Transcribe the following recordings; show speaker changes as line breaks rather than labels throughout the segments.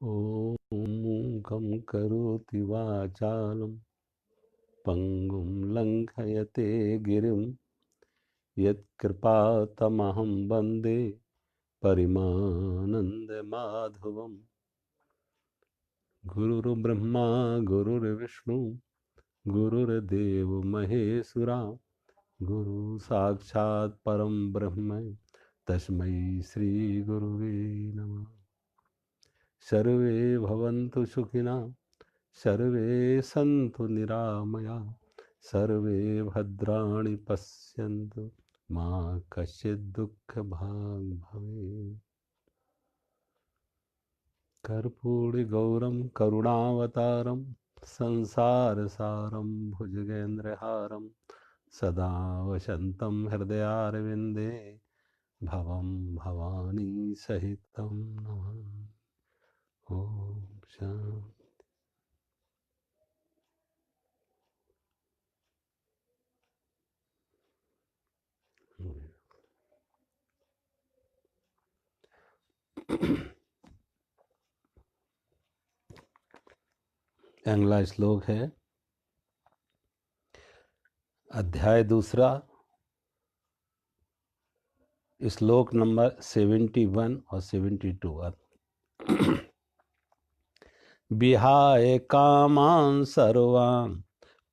ॐ मूकं करोति वाचालं पङ्गुं लङ्घयते गिरिं यत्कृपातमहं वन्दे परिमानन्दमाधवम्। गुरुर्ब्रह्मा गुरुर्विष्णु गुरुर्देवो महेश्वरा गुरु साक्षात् परं ब्रह्म तस्मै श्री गुरुवे नमः। सर्वे भवन्तु सुखिनः सर्वे सन्तु निरामया सर्वे भद्राणि पश्यन्तु मा कश्चित् दुःखभाग् भवेत्। कर्पूरगौरं करुणावतारं संसारसारं भुजगेन्द्रहारं सदा वसन्तं हृदयारविन्दे भवं भवानी सहितं नमामि। ॐ शान्ति। अगला श्लोक है अध्याय दूसरा, श्लोक नंबर 71 और 72। विहाय कामान् सर्वान्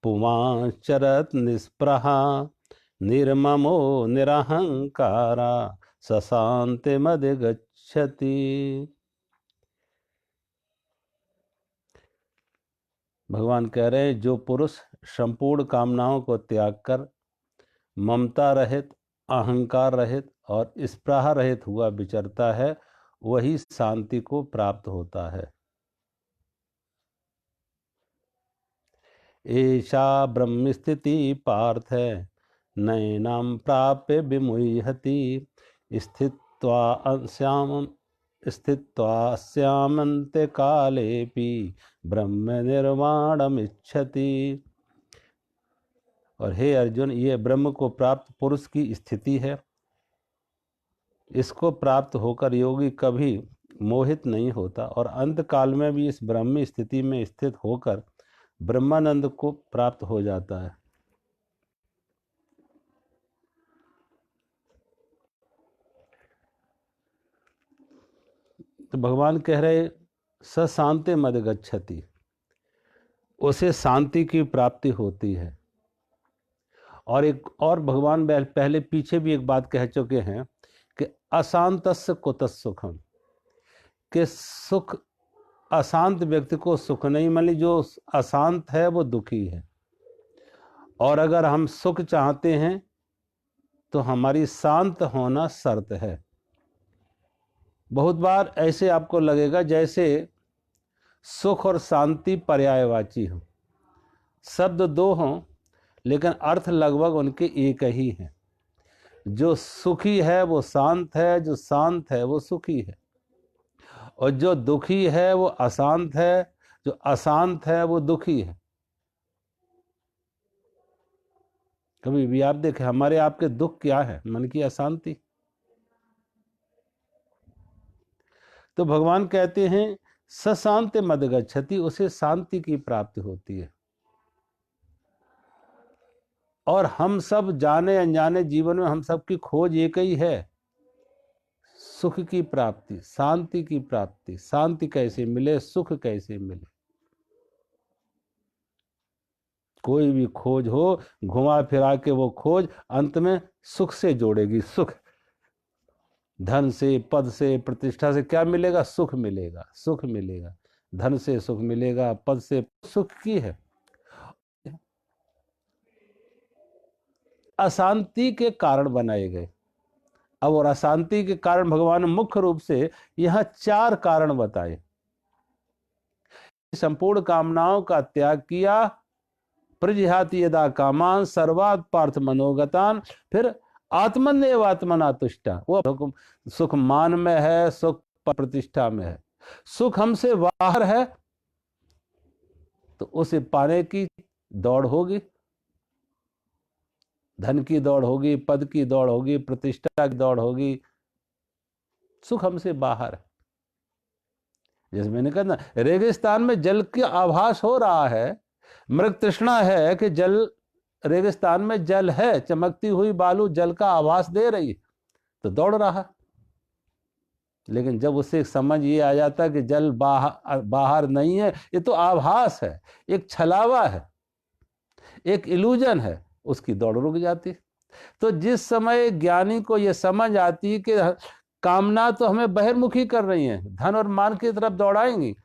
पुमांश्चरत् निःस्पृहा निर्ममो निरहंकारा सशान्तिमधिगच्छति। भगवान कह रहे हैं, जो पुरुष संपूर्ण कामनाओं को त्याग कर ममता रहित, अहंकार रहित और स्पृहा रहित हुआ विचरता है, वही शांति को प्राप्त होता है। ऐसा ब्रह्म स्थिति पार्थ नैनां प्राप्य विमुह्यति स्थित्वास्यामन्ते कालेपि ब्रह्म निर्वाणमिच्छति। और हे अर्जुन, ये ब्रह्म को प्राप्त पुरुष की स्थिति है। इसको प्राप्त होकर योगी कभी मोहित नहीं होता और अंत काल में भी इस ब्रह्मी स्थिति में स्थित होकर ब्रह्मानंद को प्राप्त हो जाता है। तो भगवान कह रहे, स शांति मद गच्छति, उसे शांति की प्राप्ति होती है। और एक और भगवान पहले पीछे भी एक बात कह चुके हैं कि अशांतस्य कुतः सुखम, कि सुख अशांत व्यक्ति को सुख नहीं मिले, जो अशांत है वो दुखी है। और अगर हम सुख चाहते हैं तो हमारी शांत होना शर्त है। बहुत बार ऐसे आपको लगेगा जैसे सुख और शांति पर्यायवाची हो, शब्द दो हों लेकिन अर्थ लगभग उनके एक ही हैं। जो सुखी है वो शांत है, जो शांत है वो सुखी है, और जो दुखी है वो अशांत है, जो अशांत है वो दुखी है। कभी भी आप देखें, हमारे आपके दुख क्या है? मन की अशांति। तो भगवान कहते हैं सशांति मद गच्छति, उसे शांति की प्राप्ति होती है। और हम सब जाने अनजाने जीवन में हम सब की खोज एक ही है, सुख की प्राप्ति, शांति की प्राप्ति। शांति कैसे मिले, सुख कैसे मिले? कोई भी खोज हो, घुमा फिरा के वो खोज अंत में सुख से जोड़ेगी। सुख, धन से, पद से, प्रतिष्ठा से क्या मिलेगा? सुख मिलेगा। सुख मिलेगा, धन से सुख मिलेगा, पद से सुख की है। अशांति के कारण बनाए गए। अब और अशांति के कारण भगवान ने मुख्य रूप से यहां 4 कारण बताए। संपूर्ण कामनाओं का त्याग किया, प्रजिहाति यदा कामान सर्वात् पार्थ मनोगतान, फिर आत्मन्येव आत्मना तुष्टा। वो सुख मान में है, सुख प्रतिष्ठा में है। सुख हमसे बाहर है तो उसे पाने की दौड़ होगी, धन की दौड़ होगी, पद की दौड़ होगी, प्रतिष्ठा की दौड़ होगी। सुख हमसे बाहर है। जैसे मैंने कहा ना, रेगिस्तान में जल की आभास हो रहा है, मृग तृष्णा है कि जल, रेगिस्तान में जल है, चमकती हुई बालू जल का आभास दे रही, तो दौड़ रहा। लेकिन जब उससे एक समझ ये आ जाता कि जल बाहर नहीं है, ये तो आभास है, एक छलावा है, एक इल्यूजन है, उसकी दौड़ रुक जाती। तो जिस समय ज्ञानी को ये समझ आती कि कामना तो हमें बहिर्मुखी कर रही है, धन और मान की तरफ दौड़ाएंगी,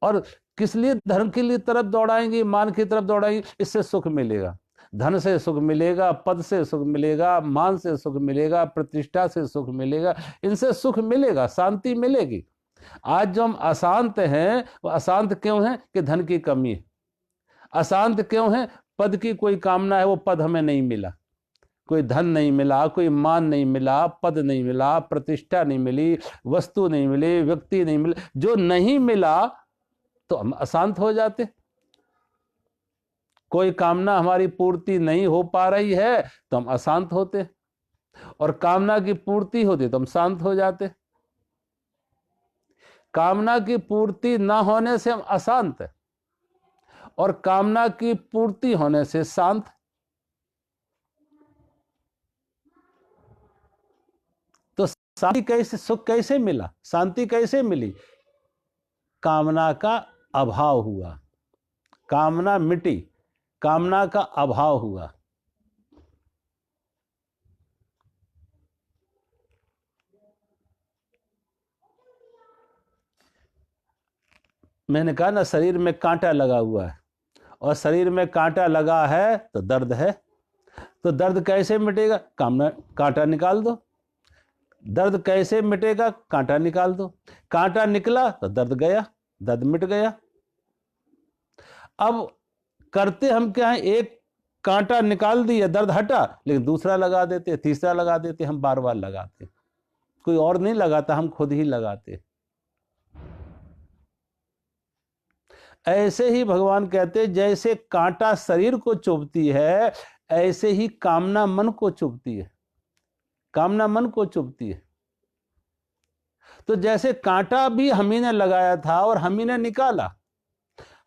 और किस लिए धन के लिए तरफ दौड़ाएंगी, मान की तरफ दौड़ाएंगी, इससे सुख मिलेगा, धन से सुख मिलेगा, पद से सुख मिलेगा, मान से सुख मिलेगा, प्रतिष्ठा से सुख मिलेगा, इनसे सुख मिलेगा, शांति मिलेगी। आज जो हम अशांत हैं, वो अशांत क्यों हैं कि धन की कमी है। अशांत क्यों है? पद की कोई कामना है, वो पद हमें नहीं मिला, कोई धन नहीं मिला, कोई मान नहीं मिला, पद नहीं मिला, प्रतिष्ठा नहीं मिली, वस्तु नहीं मिली, व्यक्ति नहीं मिले, जो नहीं मिला तो हम अशांत हो जाते। कोई कामना हमारी पूर्ति नहीं हो पा रही है तो हम अशांत होते, और कामना की पूर्ति होती तो हम शांत हो जाते। कामना की पूर्ति ना होने से हम अशांत है, और कामना की पूर्ति होने से शांत। तो शांति कैसे, सुख कैसे मिला, शांति कैसे मिली? कामना का अभाव हुआ, कामना मिटी, कामना का अभाव हुआ। मैंने कहा ना, शरीर में कांटा लगा हुआ है, और शरीर में कांटा लगा है तो दर्द है। तो दर्द कैसे मिटेगा? कामना, कांटा निकाल दो। दर्द कैसे मिटेगा? कांटा निकाल दो। कांटा निकला तो दर्द गया, दर्द मिट गया। अब करते हम क्या है, एक कांटा निकाल दिया, दर्द हटा, लेकिन दूसरा लगा देते, तीसरा लगा देते, हम बार बार लगाते, कोई और नहीं लगाता, हम खुद ही लगाते। ऐसे ही भगवान कहते, जैसे कांटा शरीर को चुभती है, ऐसे ही कामना मन को चुभती है, कामना मन को चुभती है। तो जैसे कांटा भी हम ही ने लगाया था और हम ही ने निकाला,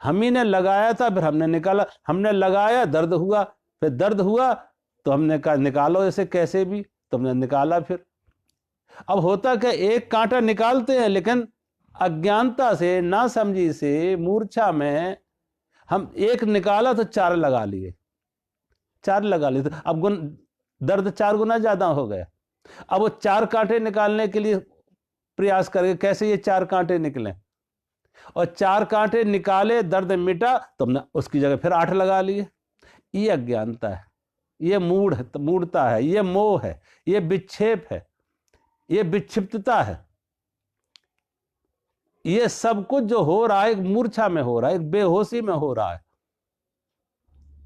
हम ही ने लगाया था फिर हमने निकाला, हमने लगाया, दर्द हुआ, फिर दर्द हुआ तो हमने कहा निकालो इसे कैसे भी, तो हमने निकाला। फिर अब होता क्या, एक कांटा निकालते हैं, लेकिन अज्ञानता से, नासमझी से, मूर्छा में हम एक निकाला तो चार लगा लिए, चार लगा लिए, तो अब दर्द 4 गुना ज्यादा हो गया। अब वो 4 कांटे निकालने के लिए प्रयास करेंगे, कैसे ये 4 कांटे निकले, और 4 कांटे निकाले, दर्द मिटा, तो हमने उसकी जगह फिर 8 लगा लिए। ये अज्ञानता है, ये मूढ़ता है, ये मोह है, ये विक्षेप है, ये विक्षिप्तता है। ये सब कुछ जो हो रहा है, एक मूर्छा में हो रहा है, एक बेहोशी में हो रहा है।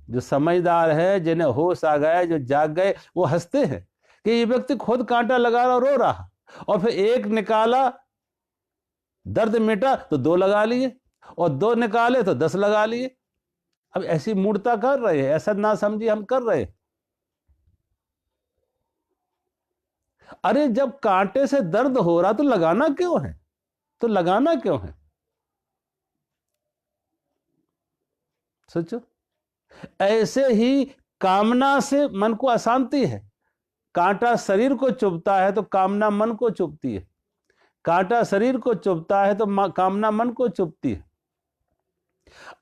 जो समझदार है, जिन्हें होश आ गया, जो जाग गए, वो हंसते हैं कि ये व्यक्ति खुद कांटा लगा रहा, रो रहा, और फिर एक निकाला, दर्द मिटा तो 2 लगा लिए, और 2 निकाले तो 10 लगा लिए। अब ऐसी मूर्ता कर रहे हैं, ऐसा ना समझी हम कर रहे। अरे जब कांटे से दर्द हो रहा तो लगाना क्यों है, तो लगाना क्यों है? सोचो। ऐसे ही कामना से मन को अशांति है। कांटा शरीर को चुभता है तो कामना मन को चुभती है, कांटा शरीर को चुभता है तो कामना मन को चुभती है।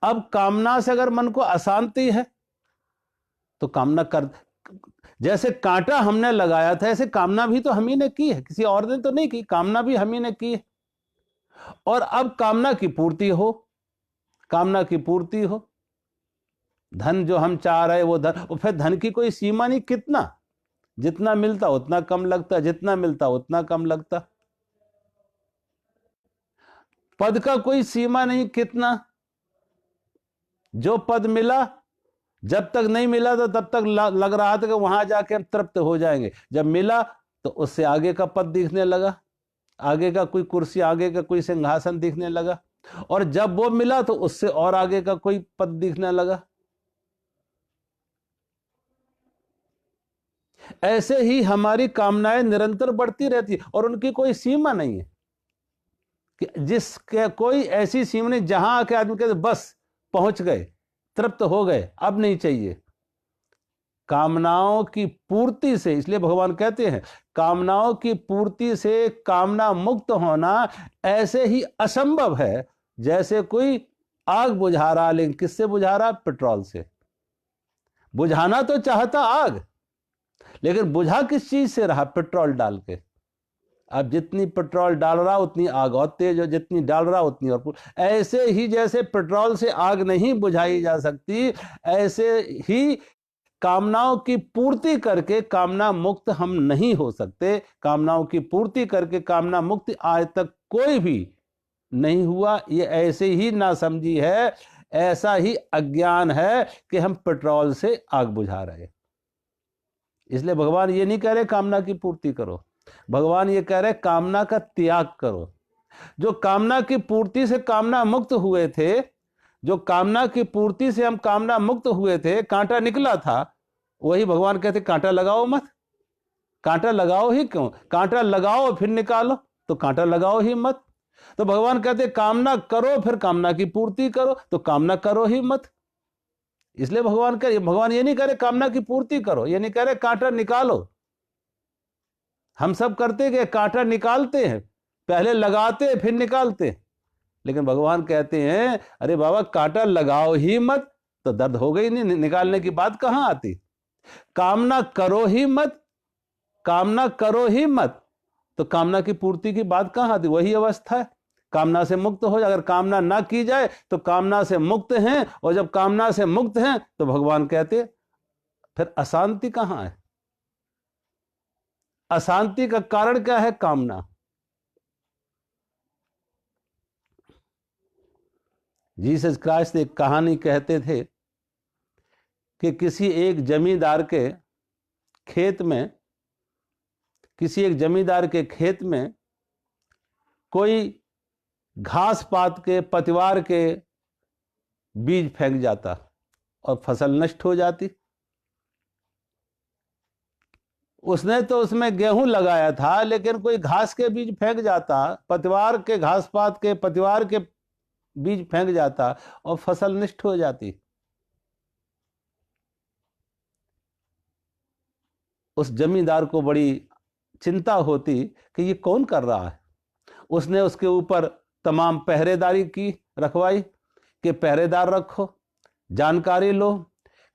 अब कामना से अगर मन को अशांति है तो कामना कर, जैसे कांटा हमने लगाया था, ऐसे कामना भी तो हम ही ने की है, किसी और ने तो नहीं की, कामना भी हम ही ने की है। और अब कामना की पूर्ति हो, कामना की पूर्ति हो, धन जो हम चाह रहे वो धन, और फिर धन की कोई सीमा नहीं, कितना, जितना मिलता उतना कम लगता, जितना मिलता उतना कम लगता। पद का कोई सीमा नहीं, कितना, जो पद मिला, जब तक नहीं मिला तो तब तक लग रहा था कि वहां जाके हम तृप्त हो जाएंगे, जब मिला तो उससे आगे का पद दिखने लगा, आगे का कोई कुर्सी, आगे का कोई सिंहासन दिखने लगा, और जब वो मिला तो उससे और आगे का कोई पद दिखने लगा। ऐसे ही हमारी कामनाएं निरंतर बढ़ती रहती और उनकी कोई सीमा नहीं है कि जिसके कोई ऐसी सीमा नहीं जहां आके आदमी कहते बस पहुंच गए, तृप्त हो गए, अब नहीं चाहिए। कामनाओं की पूर्ति से, इसलिए भगवान कहते हैं कामनाओं की पूर्ति से कामना मुक्त होना ऐसे ही असंभव है जैसे कोई आग बुझा रहा, लेकिन किससे बुझा रहा? पेट्रोल से। बुझाना तो चाहता आग, लेकिन बुझा किस चीज से रहा? पेट्रोल डाल के। अब जितनी पेट्रोल डाल रहा उतनी आग और तेज, और जितनी डाल रहा उतनी और। ऐसे ही जैसे पेट्रोल से आग नहीं बुझाई जा सकती, ऐसे ही कामनाओं की पूर्ति करके कामना मुक्त हम नहीं हो सकते। कामनाओं की पूर्ति करके कामना मुक्त आज तक कोई भी नहीं हुआ। ये ऐसे ही नासमझी है, ऐसा ही अज्ञान है कि हम पेट्रोल से आग बुझा रहे। इसलिए भगवान ये नहीं कह रहे कामना की पूर्ति करो, भगवान ये कह रहे कामना का त्याग करो। जो कामना की पूर्ति से कामना मुक्त हुए थे, जो कामना की पूर्ति से हम कामना मुक्त हुए थे, कांटा निकला था, वही भगवान कहते कांटा लगाओ मत। कांटा लगाओ ही क्यों? कांटा लगाओ फिर निकालो, तो कांटा लगाओ ही मत। तो भगवान कहते कामना करो फिर कामना की पूर्ति करो, तो कामना करो ही मत। इसलिए भगवान ये नहीं कह रहे कामना की पूर्ति करो, ये नहीं कह रहे कांटा निकालो। हम सब करते कि कांटा निकालते हैं, पहले लगाते फिर निकालते, लेकिन भगवान कहते हैं अरे बाबा कांटा लगाओ ही मत, तो दर्द हो गई नहीं, निकालने की बात कहां आती। कामना करो ही मत, कामना करो ही मत, तो कामना की पूर्ति की बात कहां आती? वही अवस्था है, कामना से मुक्त हो। अगर कामना ना की जाए तो कामना से मुक्त हैं, और जब कामना से मुक्त हैं तो भगवान कहते फिर अशांति कहां है? अशांति का कारण क्या है? कामना। जीसस क्राइस्ट एक कहानी कहते थे कि किसी एक जमींदार के खेत में, कोई घास पात के, पतवार के बीज फेंक जाता और फसल नष्ट हो जाती। उसने तो उसमें गेहूं लगाया था, लेकिन कोई घास के बीज फेंक जाता, पतवार के, घास पात के पतवार के बीज फेंक जाता और फसल नष्ट हो जाती। उस जमींदार को बड़ी चिंता होती कि ये कौन कर रहा है। उसने उसके ऊपर तमाम पहरेदारी की, रखवाई कि पहरेदार रखो, जानकारी लो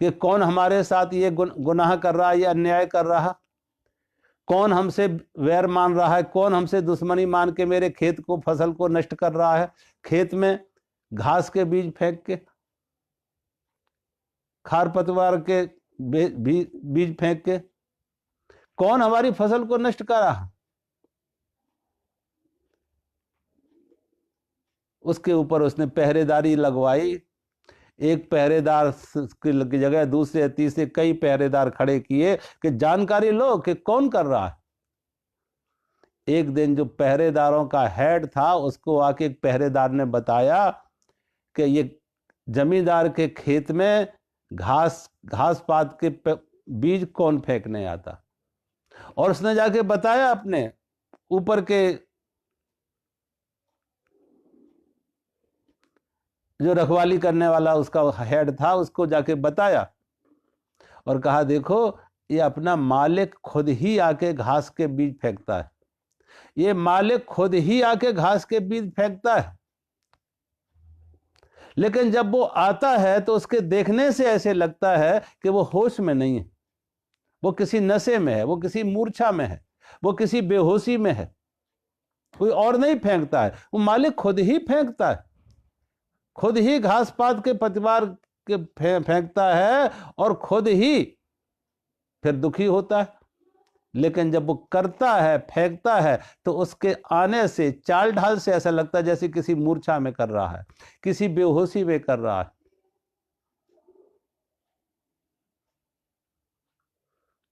कि कौन हमारे साथ ये गुनाह कर रहा है, ये अन्याय कर रहा, कौन हमसे वैर मान रहा है, कौन हमसे दुश्मनी मान के मेरे खेत को, फसल को नष्ट कर रहा है, खेत में घास के बीज फेंक के, खार पतवार के बीज फेंक के, कौन हमारी फसल को नष्ट कर रहा। उसके ऊपर उसने पहरेदारी लगवाई। एक पहरेदार की जगह दूसरे तीसरे कई पहरेदार खड़े किए कि जानकारी लो कि कौन कर रहा है। एक दिन जो पहरेदारों का हेड था, उसको आके एक पहरेदार ने बताया कि ये जमींदार के खेत में घास पात के बीज कौन फेंकने आता। और उसने जाके बताया अपने ऊपर के जो रखवाली करने वाला उसका हेड था, उसको जाके बताया और कहा देखो ये अपना मालिक खुद ही आके घास के बीज फेंकता है, ये मालिक खुद ही आके घास के बीज फेंकता है, लेकिन जब वो आता है तो उसके देखने से ऐसे लगता है कि वो होश में नहीं है, वो किसी नशे में है, वो किसी मूर्छा में है, वो किसी बेहोशी में है। कोई और नहीं फेंकता है, वो मालिक खुद ही फेंकता है, खुद ही घास पात के पतवार के फेंकता है और खुद ही फिर दुखी होता है। लेकिन जब वो करता है, फेंकता है, तो उसके आने से, चाल ढाल से ऐसा लगता है जैसे किसी मूर्छा में कर रहा है, किसी बेहोशी में कर रहा है।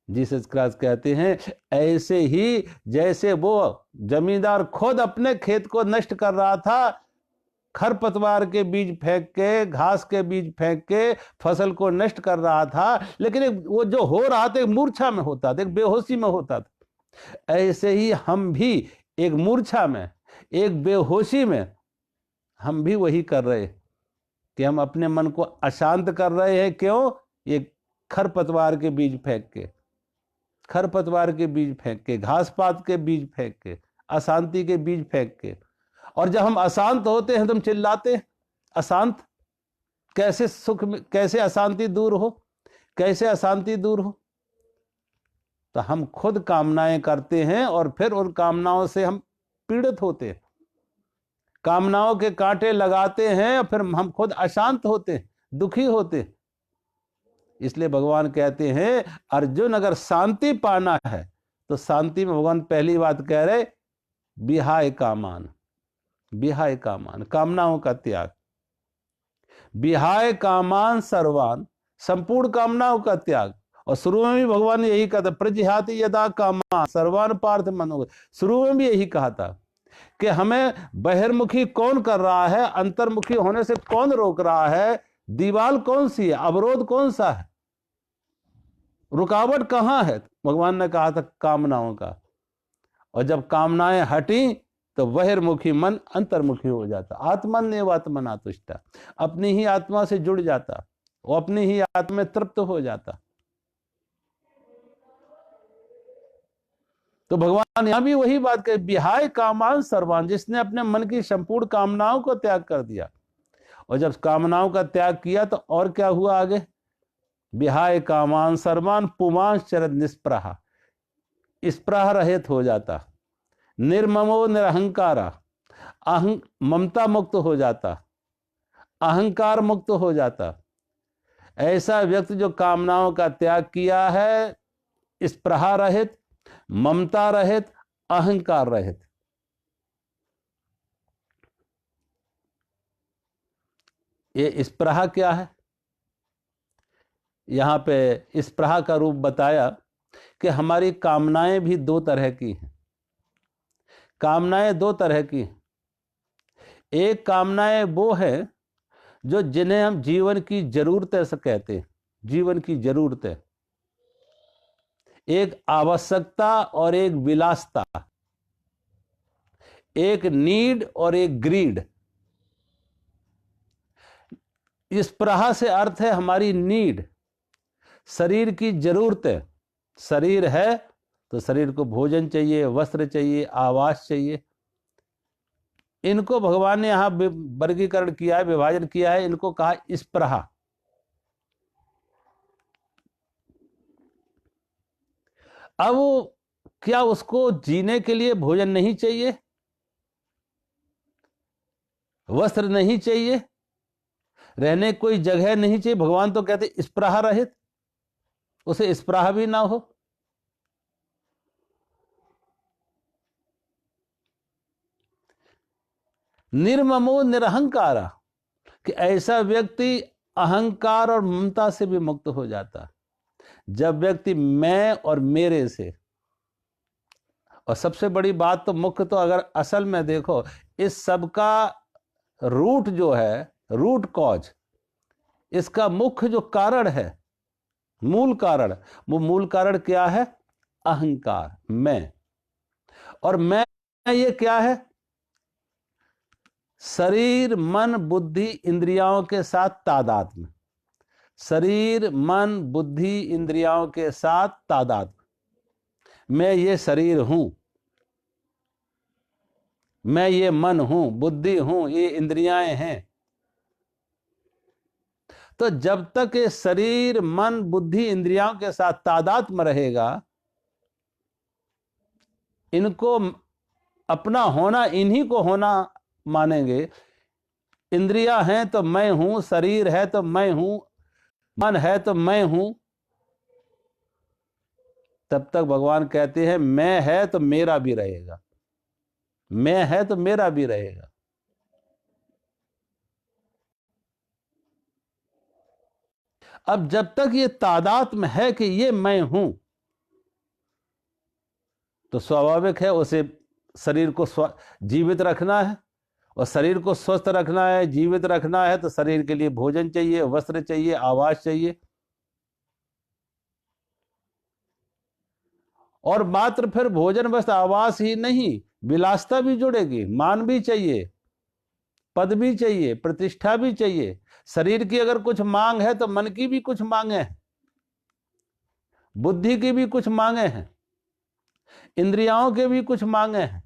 जीसस क्राइस्ट कहते हैं ऐसे ही जैसे वो जमींदार खुद अपने खेत को नष्ट कर रहा था, खरपतवार के बीज फेंक के, घास के बीज फेंक के फसल को नष्ट कर रहा था, लेकिन वो जो हो रहा था एक मूर्छा में होता था, एक बेहोशी में होता था। ऐसे ही हम भी एक मूर्छा में, एक बेहोशी में हम भी वही कर रहे हैं कि हम अपने मन को अशांत कर रहे हैं। क्यों? ये खरपतवार के बीज फेंक के, खरपतवार के बीज फेंक के, घास पात के बीज फेंक के, अशांति के बीज फेंक के। और जब हम अशांत होते हैं तो हम चिल्लाते हैं, अशांत कैसे सुख में, कैसे अशांति दूर हो, कैसे अशांति दूर हो। तो हम खुद कामनाएं करते हैं और फिर उन कामनाओं से हम पीड़ित होते हैं, कामनाओं के कांटे लगाते हैं और फिर हम खुद अशांत होते हैं, दुखी होते हैं। इसलिए भगवान कहते हैं अर्जुन अगर शांति पाना है तो शांति में भगवान पहली बात कह रहे विहाय कामान, विहाय कामान, कामनाओं का त्याग, विहाय कामान सर्वान, संपूर्ण कामनाओं का त्याग। और शुरू में भी भगवान ने यही कहा था प्रजिहाति यदा कामा सर्वान पार्थ मनोगत। शुरू में भी यही कहा था कि हमें बहिर्मुखी कौन कर रहा है, अंतर्मुखी होने से कौन रोक रहा है, दीवार कौन सी है, अवरोध कौन सा है, रुकावट कहां है। भगवान ने कहा था कामनाओं का। और जब कामनाएं हटी तो बहिर्मुखी मन अंतर्मुखी हो जाता, आत्मन्येव आत्मना तुष्टा, अपनी ही आत्मा से जुड़ जाता, वो अपनी ही आत्मा में तृप्त हो जाता। तो भगवान यहां भी वही बात कही विहाय कामान सर्वान, जिसने अपने मन की संपूर्ण कामनाओं को त्याग कर दिया। और जब कामनाओं का त्याग किया तो और क्या हुआ आगे, विहाय कामान सर्वान पुमांस चरत निष्प्रहा, स्प्रहा रहित हो जाता, निर्ममो निरहंकारा, ममता मुक्त हो जाता, अहंकार मुक्त हो जाता। ऐसा व्यक्ति जो कामनाओं का त्याग किया है, स्प्रहा रहित, ममता रहित, अहंकार रहित। ये स्प्रहा क्या है? यहां पे स्प्रहा का रूप बताया कि हमारी कामनाएं भी दो तरह की हैं। कामनाएं दो तरह की हैं। एक कामनाएं वो है जो जिन्हें हम जीवन की जरूरतें से कहते हैं, जीवन की जरूरतें, एक आवश्यकता और एक विलासता, एक नीड और एक ग्रीड। इस प्रहा से अर्थ है हमारी नीड, शरीर की जरूरतें। शरीर है तो शरीर को भोजन चाहिए, वस्त्र चाहिए, आवास चाहिए। इनको भगवान ने यहां वर्गीकरण किया है, विभाजन किया है, इनको कहा स्प्रहा। अब क्या उसको जीने के लिए भोजन नहीं चाहिए, वस्त्र नहीं चाहिए, रहने कोई जगह नहीं चाहिए? भगवान तो कहते स्प्रहा रहित, उसे स्प्रहा भी ना हो। निर्ममो निरहंकारा, कि ऐसा व्यक्ति अहंकार और ममता से भी मुक्त हो जाता। जब व्यक्ति मैं और मेरे से, और सबसे बड़ी बात तो मुख्य तो अगर असल में देखो, इस सब का रूट जो है, रूट कॉज, इसका मुख्य जो कारण है, मूल कारण, वो मूल कारण क्या है? अहंकार, मैं। और मैं ये क्या है? शरीर मन बुद्धि इंद्रियों के साथ तादात्म्य, शरीर मन बुद्धि इंद्रियों के साथ तादात्म्य। मैं ये शरीर हूं, मैं ये मन हूं, बुद्धि हूं, ये इंद्रियां हैं। तो जब तक ये शरीर मन बुद्धि इंद्रियों के साथ तादात्म्य रहेगा, इनको अपना होना, इन्हीं को होना मानेंगे। इंद्रियां हैं तो मैं हूं, शरीर है तो मैं हूं, मन है तो मैं हूं। तब तक भगवान कहते हैं मैं है तो मेरा भी रहेगा, मैं है तो मेरा भी रहेगा। अब जब तक ये तादात्म्य है कि ये मैं हूं, तो स्वाभाविक है उसे शरीर को जीवित रखना है। और शरीर को स्वस्थ रखना है, जीवित रखना है, तो शरीर के लिए भोजन चाहिए, वस्त्र चाहिए, आवास चाहिए। और मात्र फिर भोजन वस्त्र आवास ही नहीं, विलासता भी जुड़ेगी। मान भी चाहिए, पद भी चाहिए, प्रतिष्ठा भी चाहिए। शरीर की अगर कुछ मांग है तो मन की भी कुछ मांगे हैं, बुद्धि की भी कुछ मांगे हैं, इंद्रियों के भी कुछ मांगे हैं।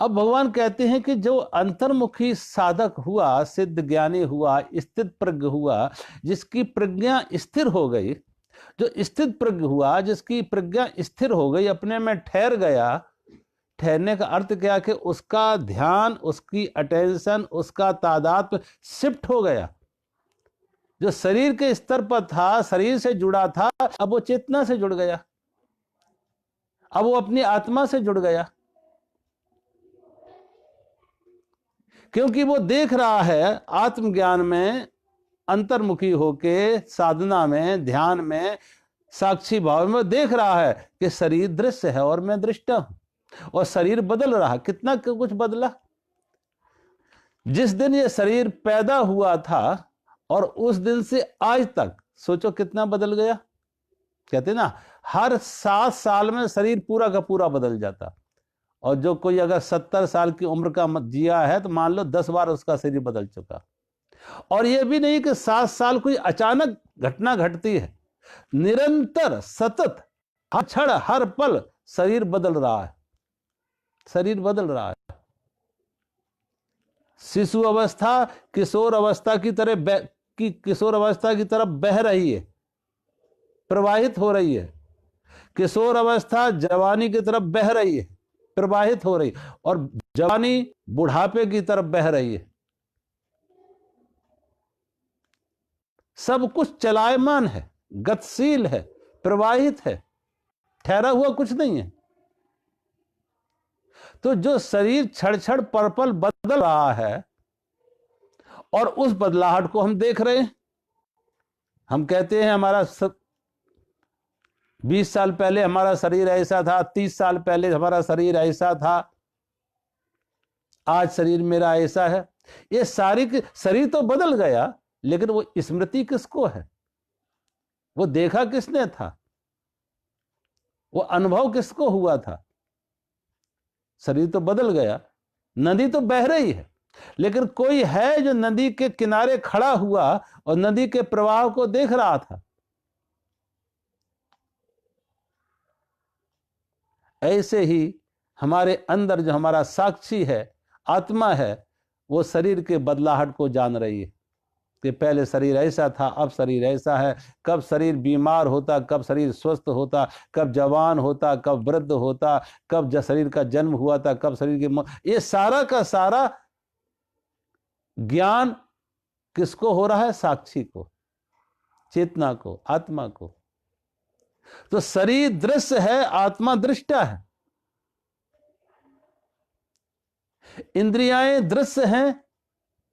अब भगवान कहते हैं कि जो अंतर्मुखी साधक हुआ, सिद्ध ज्ञानी हुआ, स्थित प्रज्ञ हुआ, जिसकी प्रज्ञा स्थिर हो गई, जो स्थित प्रज्ञ हुआ, जिसकी प्रज्ञा स्थिर हो गई, अपने में ठहर गया। ठहरने का अर्थ क्या कि उसका ध्यान, उसकी अटेंशन, उसका तादात्म्य शिफ्ट हो गया। जो शरीर के स्तर पर था, शरीर से जुड़ा था, अब वो चेतना से जुड़ गया, अब वो अपनी आत्मा से जुड़ गया। क्योंकि वो देख रहा है आत्मज्ञान में, अंतर्मुखी होके साधना में, ध्यान में, साक्षी भाव में देख रहा है कि शरीर दृश्य है और मैं दृष्टा हूं, और शरीर बदल रहा। कितना कुछ बदला। जिस दिन ये शरीर पैदा हुआ था और उस दिन से आज तक सोचो कितना बदल गया। कहते ना, हर 7 साल में शरीर पूरा का पूरा बदल जाता। और जो कोई अगर 70 साल की उम्र का जिया है तो मान लो 10 बार उसका शरीर बदल चुका। और यह भी नहीं कि 7 साल कोई अचानक घटना घटती है, निरंतर सतत हर क्षण हर पल शरीर बदल रहा है, शरीर बदल रहा है। शिशु अवस्था किशोर अवस्था की तरह किशोर अवस्था की तरफ बह रही है, प्रवाहित हो रही है। किशोर अवस्था जवानी की तरफ बह रही है, प्रवाहित हो रही, और जवानी बुढ़ापे की तरफ बह रही है। सब कुछ चलायमान है, गतिशील है, प्रवाहित है, ठहरा हुआ कुछ नहीं है। तो जो शरीर क्षण क्षण पर पल बदल रहा है और उस बदलाहट को हम देख रहे हैं। हम कहते हैं हमारा 20 साल पहले हमारा शरीर ऐसा था, 30 साल पहले हमारा शरीर ऐसा था, आज शरीर मेरा ऐसा है। ये सारी शरीर तो बदल गया, लेकिन वो स्मृति किसको है, वो देखा किसने था, वो अनुभव किसको हुआ था। शरीर तो बदल गया, नदी तो बह रही है, लेकिन कोई है जो नदी के किनारे खड़ा हुआ और नदी के प्रवाह को देख रहा था। ऐसे ही हमारे अंदर जो हमारा साक्षी है, आत्मा है, वो शरीर के बदलाहट को जान रही है कि पहले शरीर ऐसा था, अब शरीर ऐसा है। कब शरीर बीमार होता, कब शरीर स्वस्थ होता, कब जवान होता, कब वृद्ध होता, कब शरीर का जन्म हुआ था, कब शरीर की ये सारा का सारा ज्ञान किसको हो रहा है? साक्षी को, चेतना को, आत्मा को। तो शरीर दृश्य है, आत्मा दृष्टा है। इंद्रियाएं दृश्य हैं,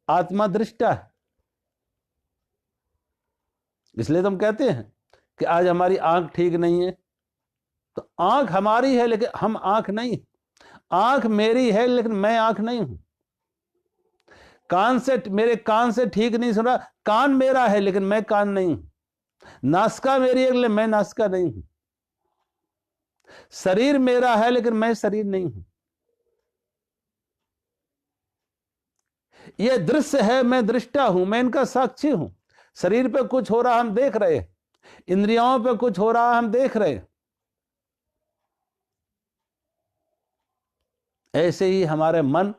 आत्मा दृष्टा है। इसलिए तो हम कहते हैं कि आज हमारी आंख ठीक नहीं है, तो आंख हमारी है लेकिन हम आंख नहीं। आंख मेरी है लेकिन मैं आंख नहीं हूं। कान से, मेरे कान से ठीक नहीं सुन रहा, कान मेरा है लेकिन मैं कान नहीं हूं। नासिका मेरी है लेकिन मैं नासिका नहीं हूं। शरीर मेरा है लेकिन मैं शरीर नहीं हूं। यह दृश्य है, मैं दृष्टा हूं, मैं इनका साक्षी हूं। शरीर पे कुछ हो रहा हम देख रहे हैं, इंद्रियों पे कुछ हो रहा हम देख रहे हैं। ऐसे ही हमारे मन,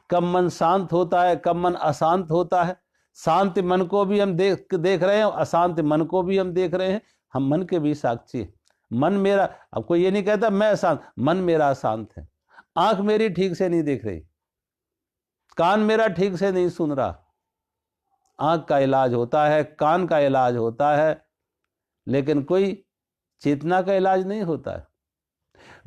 कब मन शांत होता है, कब मन अशांत होता है। शांत मन को भी हम देख रहे हैं, अशांत मन को भी हम देख रहे हैं। हम मन के भी साक्षी हैं। मन मेरा, अब कोई ये नहीं कहता मैं अशांत, मन मेरा अशांत है। आंख मेरी ठीक से नहीं देख रही, कान मेरा ठीक से नहीं सुन रहा। आंख का इलाज होता है, कान का इलाज होता है, लेकिन कोई चेतना का इलाज नहीं होता है।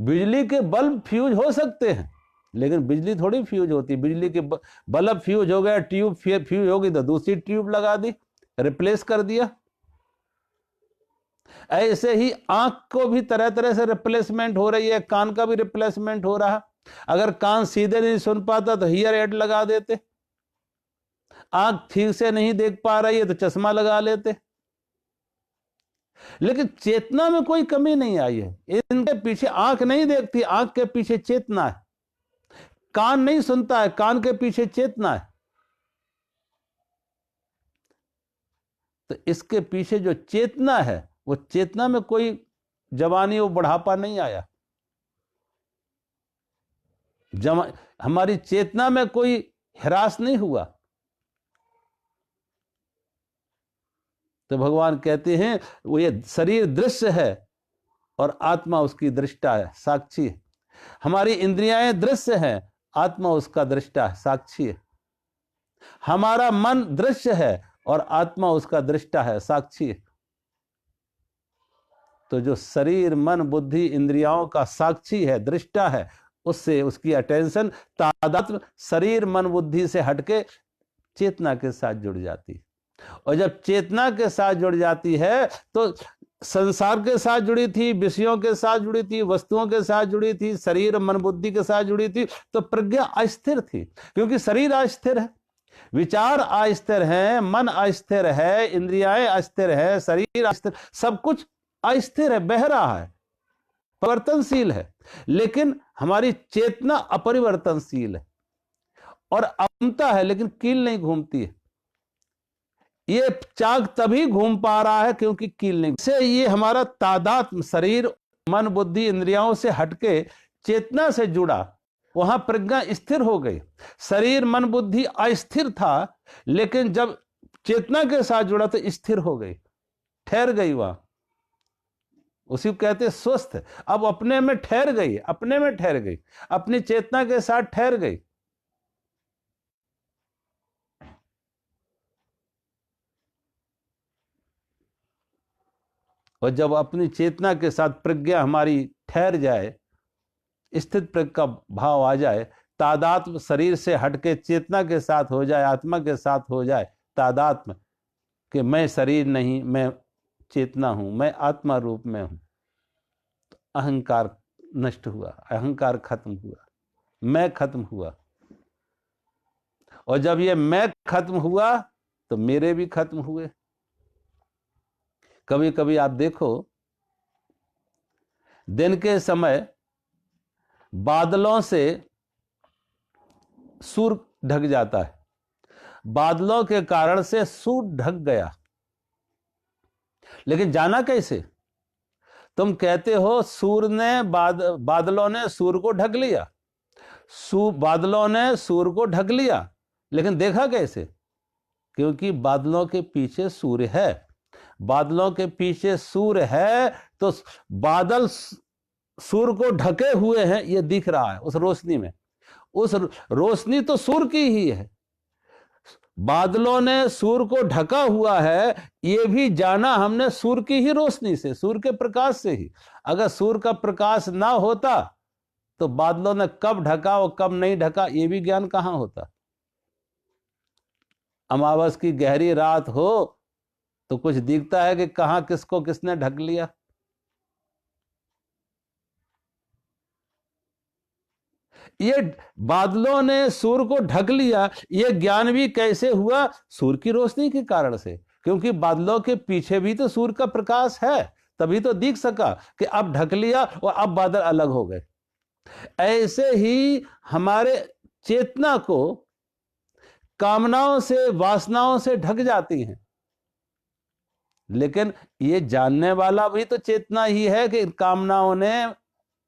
बिजली के बल्ब फ्यूज हो सकते हैं, लेकिन बिजली थोड़ी फ्यूज होती। बिजली के बल्ब फ्यूज हो गया, ट्यूब फ्यूज हो गई तो दूसरी ट्यूब लगा दी, रिप्लेस कर दिया। ऐसे ही आंख को भी तरह तरह से रिप्लेसमेंट हो रही है, कान का भी रिप्लेसमेंट हो रहा। अगर कान सीधे नहीं सुन पाता तो हियर एड लगा देते। आंख ठीक से नहीं देख पा रही है तो चश्मा लगा लेते। लेकिन चेतना में कोई कमी नहीं आई है। इनके पीछे आंख नहीं देखती, आंख के पीछे चेतना है। कान नहीं सुनता है, कान के पीछे चेतना है। तो इसके पीछे जो चेतना है, वो चेतना में कोई जवानी वो बुढ़ापा नहीं आया। हमारी चेतना में कोई ह्रास नहीं हुआ। तो भगवान कहते हैं वो ये शरीर दृश्य है और आत्मा उसकी दृष्टा है, साक्षी है। हमारी इंद्रियाएं दृश्य हैं, आत्मा उसका दृष्टा है, साक्षी है। हमारा मन दृश्य है और आत्मा उसका दृष्टा है, साक्षी है। तो जो शरीर मन बुद्धि इंद्रियाओं का साक्षी है, दृष्टा है, उससे उसकी अटेंशन तादात्म्य शरीर मन बुद्धि से हटके चेतना के साथ जुड़ जाती है। और जब चेतना के साथ जुड़ जाती है तो संसार के साथ जुड़ी थी, विषयों के साथ जुड़ी थी, वस्तुओं के साथ जुड़ी थी, शरीर मन बुद्धि के साथ जुड़ी थी, तो प्रज्ञा अस्थिर थी। क्योंकि शरीर अस्थिर है, विचार अस्थिर है, मन अस्थिर है, इंद्रियाएं अस्थिर है, शरीर अस्थिर, सब कुछ अस्थिर है, बह रहा है, परिवर्तनशील है। लेकिन हमारी चेतना अपरिवर्तनशील है और अमता है, लेकिन कील नहीं घूमती है। ये चाक तभी घूम पा रहा है क्योंकि कील नहीं। से ये हमारा तादात्म्य शरीर मन बुद्धि इंद्रियों से हटके चेतना से जुड़ा, वहां प्रज्ञा स्थिर हो गई। शरीर मन बुद्धि अस्थिर था, लेकिन जब चेतना के साथ जुड़ा तो स्थिर हो गई, ठहर गई वहां। उसी को कहते स्वस्थ। अब अपने में ठहर गई, अपने में ठहर गई, अपनी चेतना के साथ ठहर गई। और जब अपनी चेतना के साथ प्रज्ञा हमारी ठहर जाए, स्थित प्रज्ञा का भाव आ जाए, तादात्म्य शरीर से हटके चेतना के साथ हो जाए, आत्मा के साथ हो जाए तादात्म्य, कि मैं शरीर नहीं, मैं चेतना हूं, मैं आत्मा रूप में हूं, तो अहंकार नष्ट हुआ, अहंकार खत्म हुआ, मैं खत्म हुआ। और जब ये मैं खत्म हुआ तो मेरे भी खत्म हुए। कभी कभी आप देखो, दिन के समय बादलों से सूर्य ढक जाता है, बादलों के कारण से सूर्य ढक गया, लेकिन जाना कैसे? तुम कहते हो सूर्य ने बादलों ने सूर्य को ढक लिया, बादलों ने सूर्य को ढक लिया, लेकिन देखा कैसे? क्योंकि बादलों के पीछे सूर्य है। बादलों के पीछे सूर्य है तो बादल सूर्य को ढके हुए हैं, ये दिख रहा है उस रोशनी में। उस रोशनी तो सूर्य की ही है। बादलों ने सूर्य को ढका हुआ है, ये भी जाना हमने सूर्य की ही रोशनी से, सूर्य के प्रकाश से ही। अगर सूर्य का प्रकाश ना होता तो बादलों ने कब ढका और कब नहीं ढका, ये भी ज्ञान कहां होता। अमावस की गहरी रात हो तो कुछ दिखता है कि कहां किसको किसने ढक लिया। ये बादलों ने सूर्य को ढक लिया, ये ज्ञान भी कैसे हुआ? सूर्य की रोशनी के कारण से। क्योंकि बादलों के पीछे भी तो सूर्य का प्रकाश है, तभी तो दिख सका कि अब ढक लिया और अब बादल अलग हो गए। ऐसे ही हमारे चेतना को कामनाओं से वासनाओं से ढक जाती हैं, लेकिन ये जानने वाला भी तो चेतना ही है कि कामनाओं ने,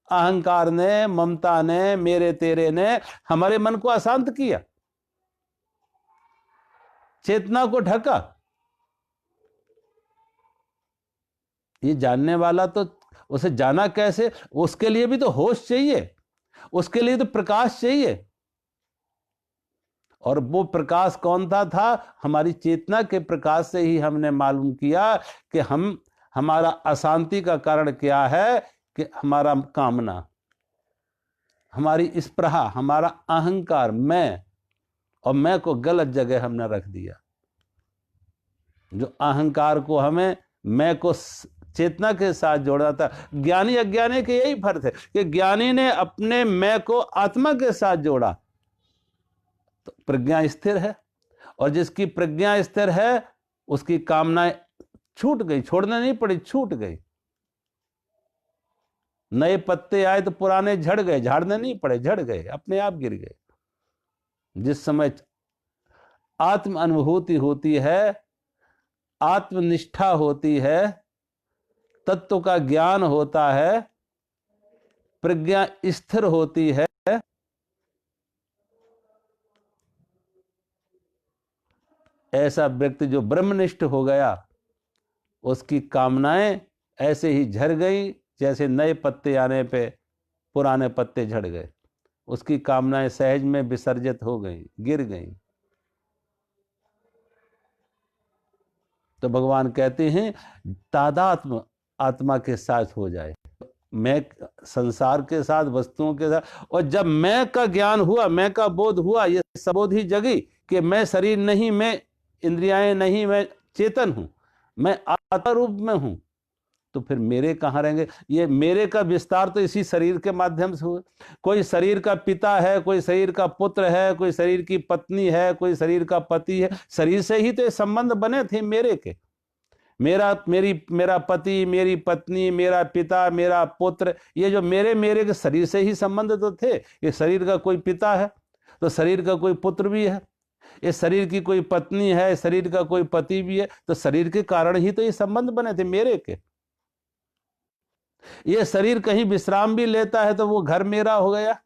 अहंकार ने, ममता ने, मेरे तेरे ने हमारे मन को अशांत किया, चेतना को ढका। ये जानने वाला तो उसे जाना कैसे? उसके लिए भी तो होश चाहिए, उसके लिए तो प्रकाश चाहिए। और वो प्रकाश कौन था? हमारी चेतना के प्रकाश से ही हमने मालूम किया कि हमारा अशांति का कारण क्या है, कि हमारा कामना, हमारी स्पृहा, हमारा अहंकार, मैं, और मैं को गलत जगह हमने रख दिया। जो अहंकार को हमें मैं को चेतना के साथ जोड़ा था। ज्ञानी अज्ञानी के यही फर्क है कि ज्ञानी ने अपने मैं को आत्मा के साथ जोड़ा तो प्रज्ञा स्थिर है, और जिसकी प्रज्ञा स्थिर है उसकी कामनाएं छूट गई, छोड़ना नहीं पड़ी, छूट गई। नए पत्ते आए तो पुराने झड़ गए, झाड़ने नहीं पड़े, झड़ गए, अपने आप गिर गए। जिस समय आत्म अनुभूति होती है, आत्मनिष्ठा होती है, तत्व का ज्ञान होता है, प्रज्ञा स्थिर होती है, ऐसा व्यक्ति जो ब्रह्मनिष्ठ हो गया, उसकी कामनाएं ऐसे ही झड़ गई जैसे नए पत्ते आने पे पुराने पत्ते झड़ गए। उसकी कामनाएं सहज में विसर्जित हो गई, गिर गई। तो भगवान कहते हैं तादात्म्य आत्मा के साथ हो जाए, मैं संसार के साथ, वस्तुओं के साथ। और जब मैं का ज्ञान हुआ, मैं का बोध हुआ, ये सबोधि जगी कि मैं शरीर नहीं, मैं इंद्रियाएं नहीं, मैं चेतन हूं, मैं आत्मा रूप में हूं, तो फिर मेरे कहाँ रहेंगे? ये मेरे का विस्तार तो इसी शरीर के माध्यम से हुआ। कोई शरीर का पिता है, कोई शरीर का पुत्र है, कोई शरीर की पत्नी है, कोई शरीर का पति है। शरीर से ही तो ये संबंध बने थे मेरे के। मेरा पति, मेरी पत्नी, मेरा पिता, मेरा पुत्र, ये जो मेरे के शरीर से ही संबंध तो थे। ये शरीर का कोई पिता है तो शरीर का कोई पुत्र भी है, ये शरीर की कोई पत्नी है, शरीर का कोई पति भी है, तो शरीर के कारण ही तो ये संबंध बने थे मेरे के। ये शरीर कहीं विश्राम भी लेता है तो वो घर मेरा हो गया।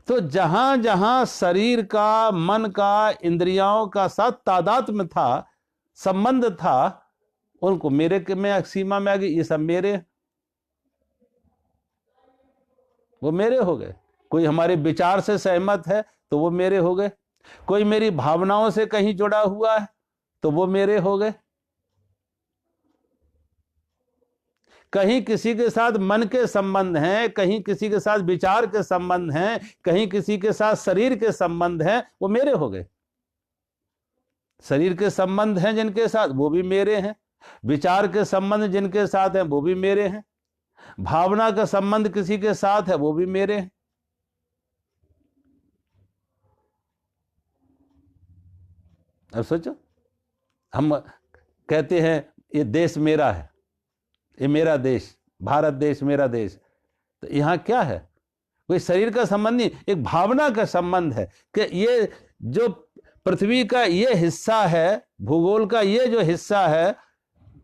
तो जहां जहां शरीर का, मन का, इंद्रियों का साथ तादात्म्य था, संबंध था, उनको मेरे के में सीमा में आ गई। ये सब मेरे, वो मेरे हो गए। कोई हमारे विचार से सहमत है तो वो मेरे हो गए। कोई मेरी भावनाओं से कहीं जुड़ा हुआ है तो वो मेरे हो गए। कहीं किसी के साथ मन के संबंध हैं, कहीं किसी के साथ विचार के संबंध हैं, कहीं किसी के साथ शरीर के संबंध हैं, वो मेरे हो गए। शरीर के संबंध हैं जिनके साथ, वो भी मेरे हैं। विचार के संबंध जिनके साथ हैं, वो भी मेरे हैं। भावना का संबंध किसी के साथ है, वो भी मेरे हैं। अब सोचो, हम कहते हैं ये देश मेरा है, ये मेरा देश, भारत देश मेरा देश, तो यहां क्या है? कोई शरीर का संबंध नहीं, एक भावना का संबंध है कि ये जो पृथ्वी का ये हिस्सा है, भूगोल का ये जो हिस्सा है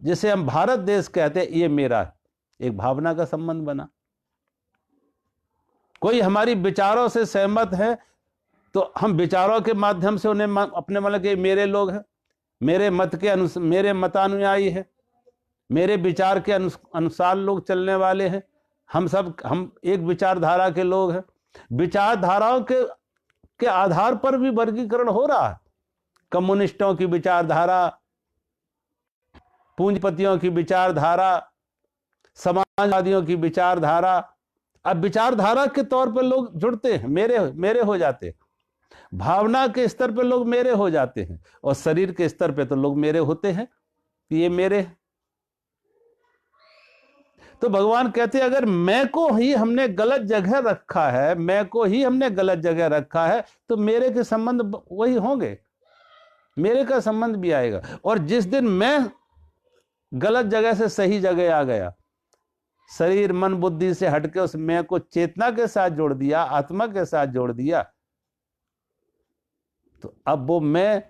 जिसे हम भारत देश कहते हैं, ये मेरा है। एक भावना का संबंध बना। कोई हमारी विचारों से सहमत है तो हम विचारों के माध्यम से उन्हें अपने मतलब के मेरे लोग हैं, मेरे मत के मेरे मतानुयायी है, मेरे विचार के अनुसार लोग चलने वाले हैं। हम एक विचारधारा के लोग हैं। विचारधाराओं के आधार पर भी वर्गीकरण हो रहा है। कम्युनिस्टों की विचारधारा, पूंजीपतियों की विचारधारा, समाजवादियों की विचारधारा। अब विचारधारा के तौर पर लोग जुड़ते हैं, मेरे हो जाते हैं। भावना के स्तर पर लोग मेरे हो जाते हैं, और शरीर के स्तर पे तो लोग मेरे होते हैं कि ये मेरे। तो भगवान कहते हैं अगर मैं को ही हमने गलत जगह रखा है, मैं को ही हमने गलत जगह रखा है, तो मेरे के संबंध वही होंगे, मेरे का संबंध भी आएगा। और जिस दिन मैं गलत जगह से सही जगह आ गया, शरीर मन बुद्धि से हटके उस मैं को चेतना के साथ जोड़ दिया, आत्मा के साथ जोड़ दिया, तो अब वो मैं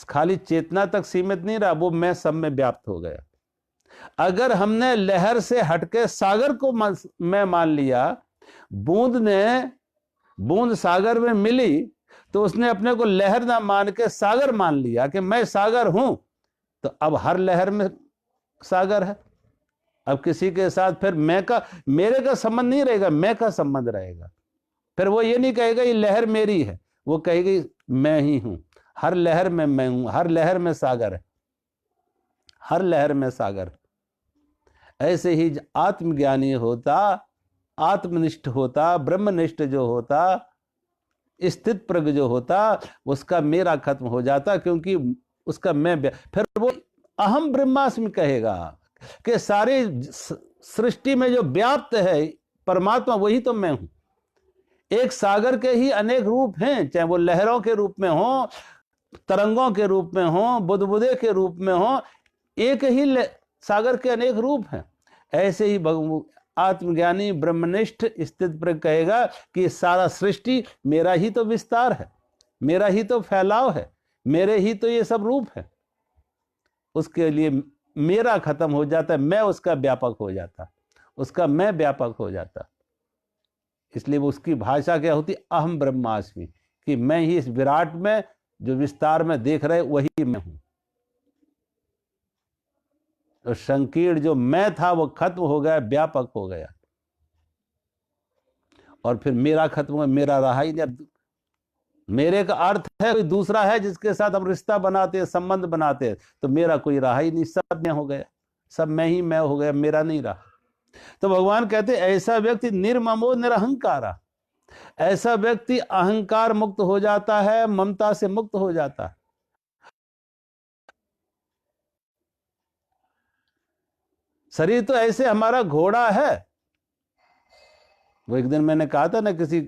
खाली चेतना तक सीमित नहीं रहा, वो मैं सब में व्याप्त हो गया। अगर हमने लहर से हटके सागर को मैं मान लिया, बूंद सागर में मिली तो उसने अपने को लहर ना मान के सागर मान लिया कि मैं सागर हूं, तो अब हर लहर में सागर है। अब किसी के साथ फिर मेरे का संबंध नहीं रहेगा, मैं का संबंध रहेगा। फिर वो ये नहीं कहेगा ये लहर मेरी है, वो कहेगी मैं ही हूं। हर लहर में मैं हूं, हर लहर में सागर है, हर लहर में सागर। ऐसे ही आत्मज्ञानी होता, आत्मनिष्ठ होता, ब्रह्मनिष्ठ जो होता, स्थित प्रज्ञ जो होता, उसका मेरा खत्म हो जाता, क्योंकि उसका मैं फिर वो अहम ब्रह्मास्मि कहेगा कि सारे सृष्टि में जो व्याप्त है परमात्मा, वही तो मैं हूं। एक सागर के ही अनेक रूप हैं, चाहे वो लहरों के रूप में हो, तरंगों के रूप में हो, बुदबुदे के रूप में हो, एक ही सागर के अनेक रूप हैं। ऐसे ही आत्मज्ञानी ब्रह्मनिष्ठ स्थित पर कहेगा कि सारा सृष्टि मेरा ही तो विस्तार है, मेरा ही तो फैलाव है, मेरे ही तो ये सब रूप है। उसके लिए मेरा खत्म हो जाता है, मैं उसका व्यापक हो जाता, उसका मैं व्यापक हो जाता। इसलिए उसकी भाषा क्या होती, अहम ब्रह्मास्मि, कि मैं ही इस विराट में जो विस्तार में देख रहे वही मैं हूं। तो संकीर्ण जो मैं था वो खत्म हो गया, व्यापक हो गया, और फिर मेरा खत्म हुआ, मेरा रहा ही नहीं। मेरे का अर्थ है कोई दूसरा है जिसके साथ हम रिश्ता बनाते हैं, संबंध बनाते हैं, तो मेरा कोई रहा ही नहीं, सब मैं हो गया, सब मैं ही मैं हो गया, मेरा नहीं रहा। तो भगवान कहते ऐसा व्यक्ति निर्ममो निरहंकारा, ऐसा व्यक्ति अहंकार मुक्त हो जाता है, ममता से मुक्त हो जाता है। शरीर तो ऐसे हमारा घोड़ा है। वो एक दिन मैंने कहा था ना, किसी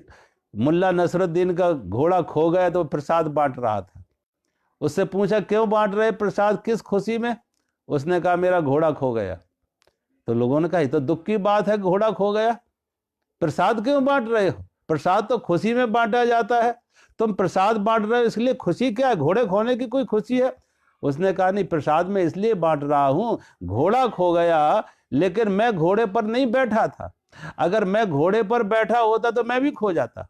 मुल्ला नसरुद्दीन का घोड़ा खो गया तो प्रसाद बांट रहा था। उससे पूछा क्यों बांट रहे प्रसाद, किस खुशी में? उसने कहा मेरा घोड़ा खो गया। तो लोगों ने कहा ये तो दुख की बात है, घोड़ा खो गया, प्रसाद क्यों बांट रहे हो? प्रसाद तो खुशी में बांटा जाता है, तुम प्रसाद बांट रहे हो इसलिए खुशी क्या है? घोड़े खोने की कोई खुशी है? उसने कहा नहीं, प्रसाद में इसलिए बांट रहा हूं, घोड़ा खो गया लेकिन मैं घोड़े पर नहीं बैठा था, अगर मैं घोड़े पर बैठा होता तो मैं भी खो जाता।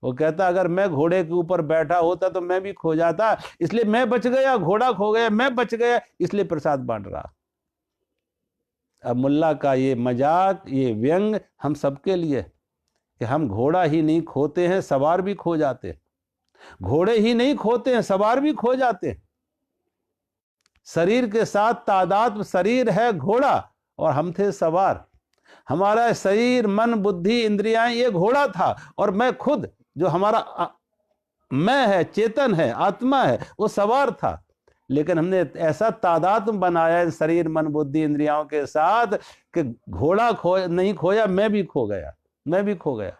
वो कहता अगर मैं घोड़े के ऊपर बैठा होता तो मैं भी खो जाता, इसलिए मैं बच गया, घोड़ा खो गया, मैं बच गया, इसलिए प्रसाद बांट रहा। अब मुल्ला का ये मजाक, ये व्यंग हम सबके लिए कि हम घोड़ा ही नहीं खोते हैं, सवार भी खो जाते हैं। घोड़े ही नहीं खोते हैं, सवार भी खो जाते हैं। शरीर के साथ तादात्म्य शरीर है घोड़ा और हम थे सवार। हमारा शरीर, मन, बुद्धि, इंद्रियां ये घोड़ा था, और मैं खुद जो हमारा मैं है, चेतन है, आत्मा है, वो सवार था। लेकिन हमने ऐसा तादात्म्य बनाया शरीर, मन, बुद्धि, इंद्रियों के साथ कि घोड़ा नहीं खोया, मैं भी खो गया, मैं भी खो गया।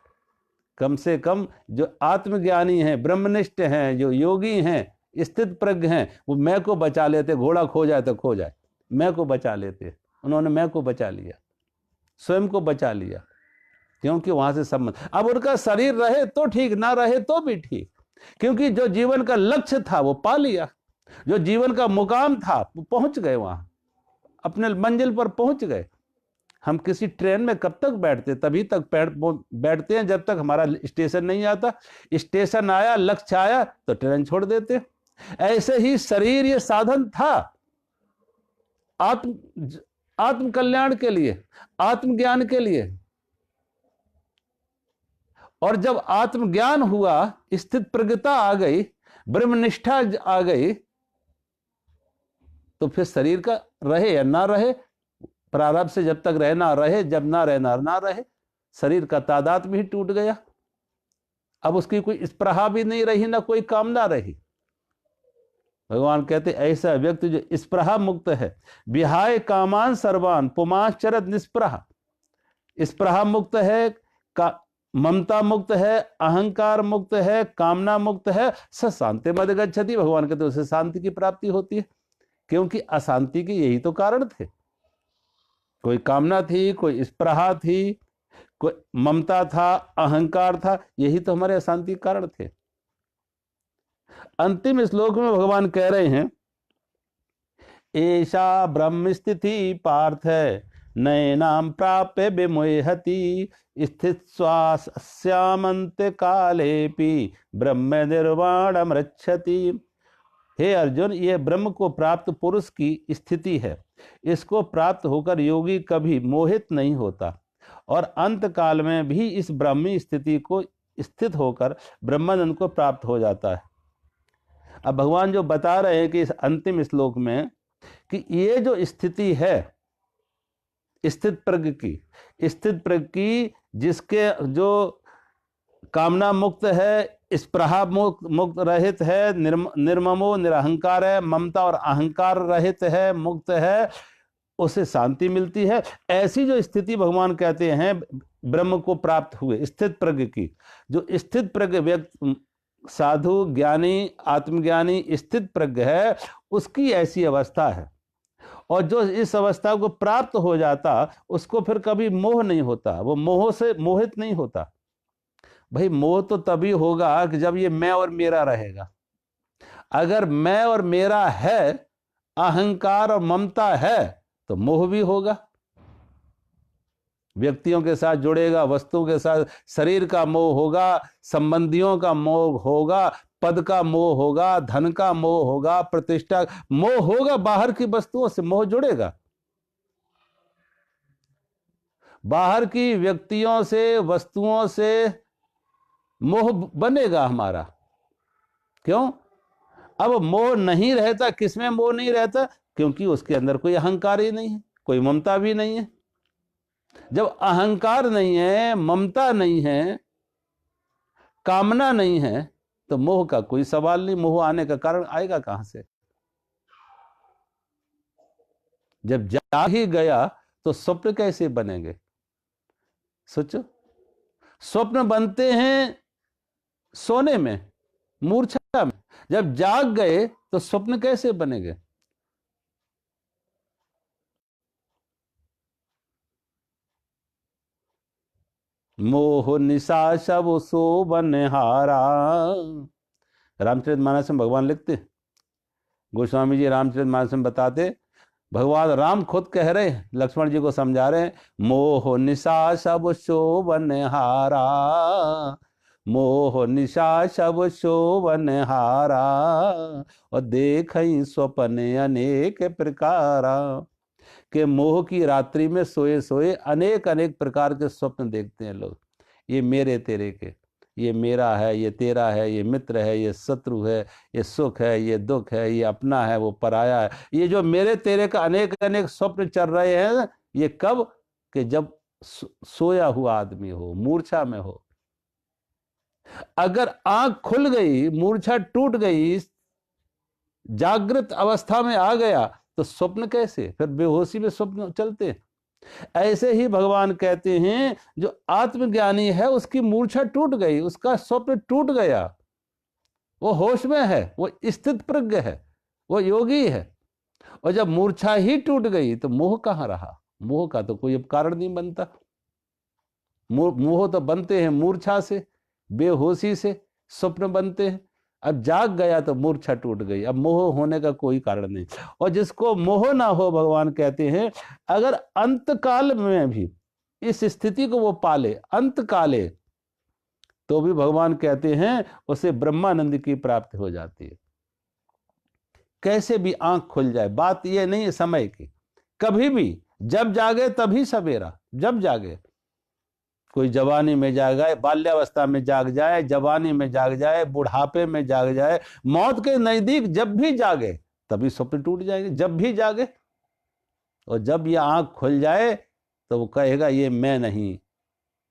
कम से कम जो आत्मज्ञानी हैं, ब्रह्मनिष्ठ हैं, जो योगी हैं, स्थित प्रज्ञ हैं, वो मैं को बचा लेते। घोड़ा खो जाए तो खो जाए, मैं को बचा लेते। उन्होंने मैं को बचा लिया, स्वयं को बचा लिया, क्योंकि वहां से संबंध। अब उनका शरीर रहे तो ठीक, ना रहे तो भी ठीक, क्योंकि जो जीवन का लक्ष्य था वो पा लिया, जो जीवन का मुकाम था वो पहुंच गए, वहां अपने मंजिल पर पहुंच गए। हम किसी ट्रेन में कब तक बैठते? तभी तक बैठते हैं जब तक हमारा स्टेशन नहीं आता। स्टेशन आया, लक्ष्य आया तो ट्रेन छोड़ देते। ऐसे ही शरीर ये साधन था आत्म कल्याण के लिए, आत्मज्ञान के लिए। और जब आत्मज्ञान हुआ, स्थित प्रज्ञता आ गई, ब्रह्मनिष्ठा आ गई, तो फिर शरीर का रहे या ना रहे, प्रारब्ध से जब तक रहना रहे, जब ना रहना ना रहे, शरीर का तादात्म्य भी टूट गया। अब उसकी कोई स्पृहा भी नहीं रही, ना कोई कामना रही। भगवान कहते ऐसा व्यक्ति जो स्पृहा मुक्त है, विहाय कामान सर्वान पुमाश्चरत निस्पृहा, स्पृहा मुक्त है, ममता मुक्त है, अहंकार मुक्त है, कामना मुक्त है, स शांति मद गच्छति। भगवान कहते उसे शांति की प्राप्ति होती है, क्योंकि अशांति के यही तो कारण थे। कोई कामना थी, कोई स्पृहा थी, कोई ममता था, अहंकार था, यही तो हमारे अशांति के कारण थे। अंतिम श्लोक में भगवान कह रहे हैं ऐसा ब्रह्म स्थिति पार्थ नैनाम प्राप्य विमुहति स्थित स्वास्यामंत कालेपि ब्रह्म निर्वाणम रक्षति। हे अर्जुन, ये ब्रह्म को प्राप्त पुरुष की स्थिति है। इसको प्राप्त होकर योगी कभी मोहित नहीं होता और अंत काल में भी इस ब्रह्मी स्थिति को स्थित होकर ब्रह्मानंद को प्राप्त हो जाता है। अब भगवान जो बता रहे हैं कि इस अंतिम श्लोक में कि ये जो स्थिति है स्थित प्रज्ञ की, जिसके जो कामना मुक्त है, स्पृहा मुक्त रहित है, निर्ममो निरहंकार है, ममता और अहंकार रहित है, मुक्त है, उसे शांति मिलती है। ऐसी जो स्थिति भगवान कहते हैं ब्रह्म को प्राप्त हुए स्थित प्रज्ञ की, जो स्थित प्रज्ञ व्यक्ति साधु ज्ञानी आत्मज्ञानी स्थित प्रज्ञ है, उसकी ऐसी अवस्था है। और जो इस अवस्था को प्राप्त हो जाता उसको फिर कभी मोह नहीं होता, वो मोह से मोहित नहीं होता। भाई मोह तो तभी होगा कि जब ये मैं और मेरा रहेगा। अगर मैं और मेरा है, अहंकार और ममता है, तो मोह भी होगा। व्यक्तियों के साथ जुड़ेगा, वस्तुओं के साथ, शरीर का मोह होगा, संबंधियों का मोह होगा, पद का मोह होगा, धन का मोह होगा, प्रतिष्ठा मोह होगा, बाहर की वस्तुओं से मोह जुड़ेगा, बाहर की व्यक्तियों से वस्तुओं से मोह बनेगा हमारा। क्यों? अब मोह नहीं रहता, किसमें मोह नहीं रहता? क्योंकि उसके अंदर कोई अहंकार ही नहीं है, कोई ममता भी नहीं है। जब अहंकार नहीं है, ममता नहीं है, कामना नहीं है, तो मोह का कोई सवाल नहीं। मोह आने का कारण आएगा कहां से? जब जाग ही गया तो स्वप्न कैसे बनेंगे? सोचो, स्वप्न बनते हैं सोने में, मूर्छा में। जब जाग गए तो स्वप्न कैसे बनेंगे? मोह निशा सब सो बनहारा। रामचरितमानस में भगवान लिखते, गोस्वामी जी रामचरितमानस में बताते, भगवान राम खुद कह रहे हैं, लक्ष्मण जी को समझा रहे हैं, मोह निशा सब शोभनहारा, मोह निशा सब शोभनहारा, और देख स्वप्न अनेक प्रकारा। के मोह की रात्रि में सोए सोए अनेक अनेक प्रकार के स्वप्न देखते हैं लोग। ये मेरे तेरे के, ये मेरा है, ये तेरा है, ये मित्र है, ये शत्रु है, ये सुख है, ये दुख है, ये अपना है, वो पराया है। ये जो मेरे तेरे का अनेक अनेक स्वप्न चल रहे हैं, ये कब? कि जब सोया हुआ आदमी हो, मूर्छा में हो। अगर आंख खुल गई, मूर्छा टूट गई, जागृत अवस्था में आ गया, तो स्वप्न कैसे? फिर बेहोशी में स्वप्न चलते हैं। ऐसे ही भगवान कहते हैं, जो आत्मज्ञानी है उसकी मूर्छा टूट गई, उसका स्वप्न टूट गया, वो होश में है, वो स्थित प्रज्ञ है, वो योगी है। और जब मूर्छा ही टूट गई तो मोह कहां रहा? मोह का तो कोई अब कारण नहीं बनता। मोह तो बनते हैं मूर्छा से, बेहोशी से स्वप्न बनते हैं। अब जाग गया तो मूर्छा टूट गई, अब मोह होने का कोई कारण नहीं। और जिसको मोह ना हो, भगवान कहते हैं, अगर अंत काल में भी इस स्थिति को वो पाले, अंत काले, तो भी भगवान कहते हैं उसे ब्रह्मानंद की प्राप्ति हो जाती है। कैसे भी आंख खुल जाए, बात यह नहीं है समय की, कभी भी, जब जागे तभी सवेरा। जब जागे, कोई जवानी में जाग जाए, बाल्यावस्था में जाग जाए, जवानी में जाग जाए, बुढ़ापे में जाग जाए, मौत के नजदीक जब भी जागे तभी स्वप्न टूट जाएंगे। जब भी जागे, और जब ये आंख खुल जाए तो वो कहेगा ये मैं नहीं,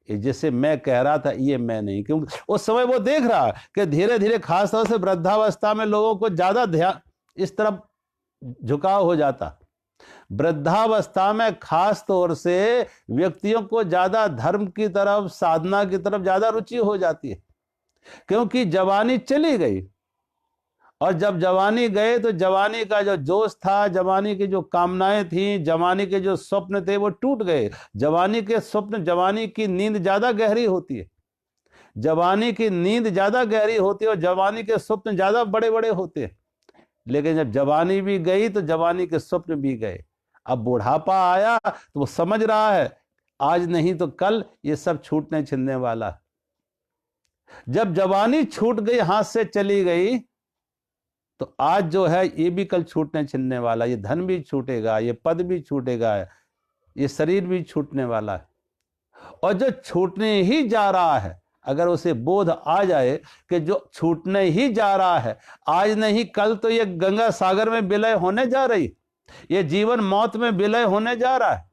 ये जैसे मैं कह रहा था ये मैं नहीं। क्योंकि उस समय वो देख रहा कि धीरे धीरे, खासतौर से वृद्धावस्था में लोगों को ज्यादा ध्यान इस तरफ झुकाव हो जाता। वृद्धावस्था में खास तौर से व्यक्तियों को ज्यादा धर्म की तरफ, साधना की तरफ ज्यादा रुचि हो जाती है, क्योंकि जवानी चली गई। और जब जवानी गए तो जवानी का जो जोश था, जवानी की जो कामनाएं थी, जवानी के जो स्वप्न थे, वो टूट गए। जवानी के स्वप्न, जवानी की नींद ज्यादा गहरी होती है, जवानी की नींद ज्यादा गहरी होती है, और जवानी के स्वप्न ज्यादा बड़े बड़े होते हैं। लेकिन जब जवानी भी गई तो जवानी के स्वप्न भी गए। अब बुढ़ापा आया तो वो समझ रहा है आज नहीं तो कल ये सब छूटने छिनने वाला है। जब जवानी छूट गई, हाथ से चली गई, तो आज जो है ये भी कल छूटने छिनने वाला। ये धन भी छूटेगा, ये पद भी छूटेगा, ये शरीर भी छूटने वाला है। और जो छूटने ही जा रहा है, अगर उसे बोध आ जाए कि जो छूटने ही जा रहा है, आज नहीं कल तो ये गंगा सागर में विलय होने जा रही, ये जीवन मौत में विलय होने जा रहा है,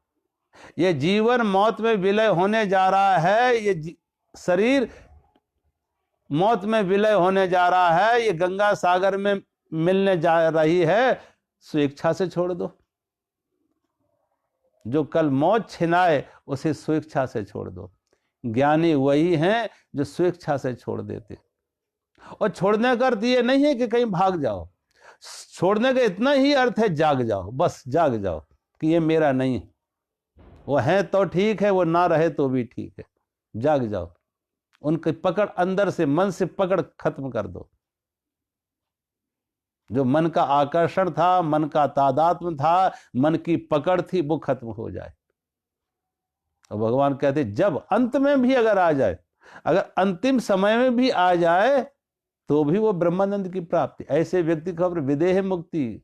ये जीवन मौत में विलय होने जा रहा है, ये शरीर मौत में विलय होने जा रहा है, ये गंगा सागर में मिलने जा रही है। स्वेच्छा से छोड़ दो। जो कल मौत छिनाए उसे स्वेच्छा से छोड़ दो। ज्ञानी वही हैं जो स्वेच्छा से छोड़ देते। और छोड़ने का अर्थ ये नहीं है कि कहीं भाग जाओ, छोड़ने का इतना ही अर्थ है जाग जाओ, बस जाग जाओ कि ये मेरा नहीं है। वो है तो ठीक है, वो ना रहे तो भी ठीक है, जाग जाओ। उनकी पकड़ अंदर से, मन से पकड़ खत्म कर दो। जो मन का आकर्षण था, मन का तादात्म्य था, मन की पकड़ थी, वो खत्म हो जाए। और भगवान कहते जब अंत में भी अगर आ जाए, अगर अंतिम समय में भी आ जाए, तो भी वो ब्रह्मानंद की प्राप्ति। ऐसे व्यक्ति को विदेह मुक्ति,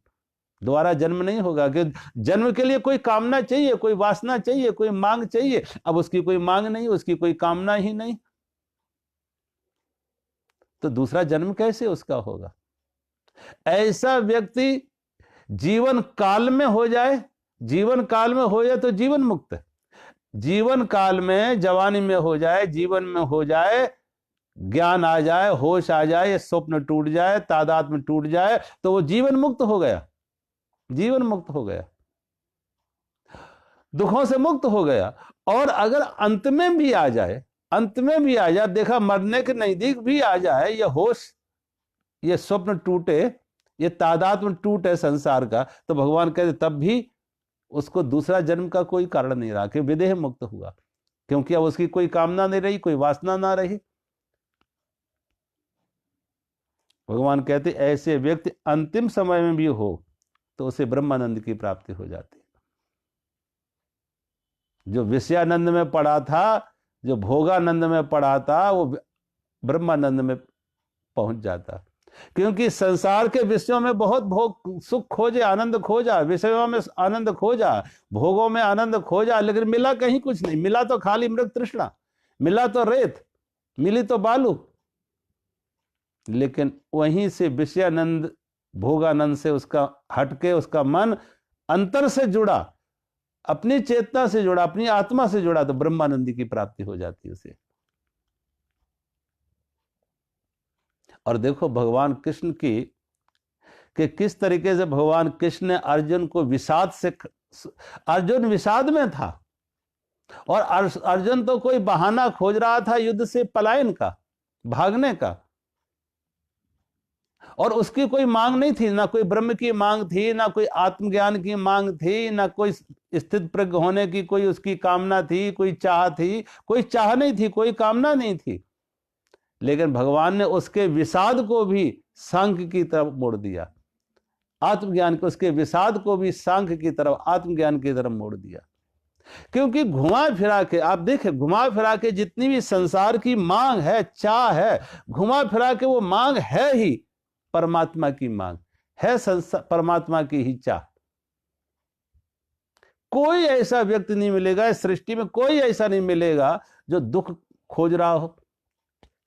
दोबारा जन्म नहीं होगा। कि जन्म के लिए कोई कामना चाहिए, कोई वासना चाहिए, कोई मांग चाहिए। अब उसकी कोई मांग नहीं, उसकी कोई कामना ही नहीं, तो दूसरा जन्म कैसे उसका होगा? ऐसा व्यक्ति जीवन काल में हो जाए, जीवन काल में हो जाए तो जीवन मुक्त है। जीवन काल में, जवानी में हो जाए, जीवन में हो जाए, ज्ञान आ जाए, होश आ जाए, स्वप्न टूट जाए, तादात्म्य टूट जाए, तो वो जीवन मुक्त हो गया, जीवन मुक्त हो गया, दुखों से मुक्त हो गया। और अगर अंत में भी आ जाए, अंत में भी आ जाए, देखा मरने के नजदीक भी आ जाए, ये होश, ये स्वप्न टूटे, ये तादात्म्य टूटे संसार का, तो भगवान कहते तब भी उसको दूसरा जन्म का कोई कारण नहीं रहा, कि विदेह मुक्त हुआ, क्योंकि अब उसकी कोई कामना नहीं रही, कोई वासना ना रही। भगवान कहते ऐसे व्यक्ति अंतिम समय में भी हो तो उसे ब्रह्मानंद की प्राप्ति हो जाती है। जो विषयानंद में पड़ा था, जो भोगानंद में पड़ा था, वो ब्रह्मानंद में पहुंच जाता। क्योंकि संसार के विषयों में बहुत भोग सुख खोजे, आनंद खोजा, विषयों में आनंद खोजा, भोगों में आनंद खोजा, लेकिन मिला कहीं कुछ नहीं। मिला तो खाली मृग तृष्णा, मिला तो रेत, मिली तो बालू। लेकिन वहीं से विषयानंद, भोगानंद से उसका हटके, उसका मन अंतर से जुड़ा, अपनी चेतना से जुड़ा, अपनी आत्मा से जुड़ा, तो ब्रह्मानंद की प्राप्ति हो जाती है उसे। और देखो भगवान कृष्ण की, कि किस तरीके से भगवान कृष्ण ने अर्जुन को विषाद से, अर्जुन विषाद में था, और अर्जुन तो कोई बहाना खोज रहा था युद्ध से पलायन का, भागने का, और उसकी कोई मांग नहीं थी, ना कोई ब्रह्म की मांग थी, ना कोई आत्मज्ञान की मांग थी, ना कोई स्थित प्रज्ञ होने की कोई उसकी कामना थी, कोई चाह थी, कोई चाह नहीं थी, कोई कामना नहीं थी। लेकिन भगवान ने उसके विषाद को भी सांख्य की तरफ मोड़ दिया, आत्मज्ञान को, उसके विषाद को भी सांख्य की तरफ, आत्मज्ञान की तरफ मोड़ दिया। क्योंकि घुमा फिरा के, आप देखें, घुमा फिरा के जितनी भी संसार की मांग है, चाह है, घुमा फिरा के वो मांग है ही परमात्मा की मांग है, परमात्मा की ही चाह। कोई ऐसा व्यक्ति नहीं मिलेगा इस सृष्टि में, कोई ऐसा नहीं मिलेगा जो दुख खोज रहा हो।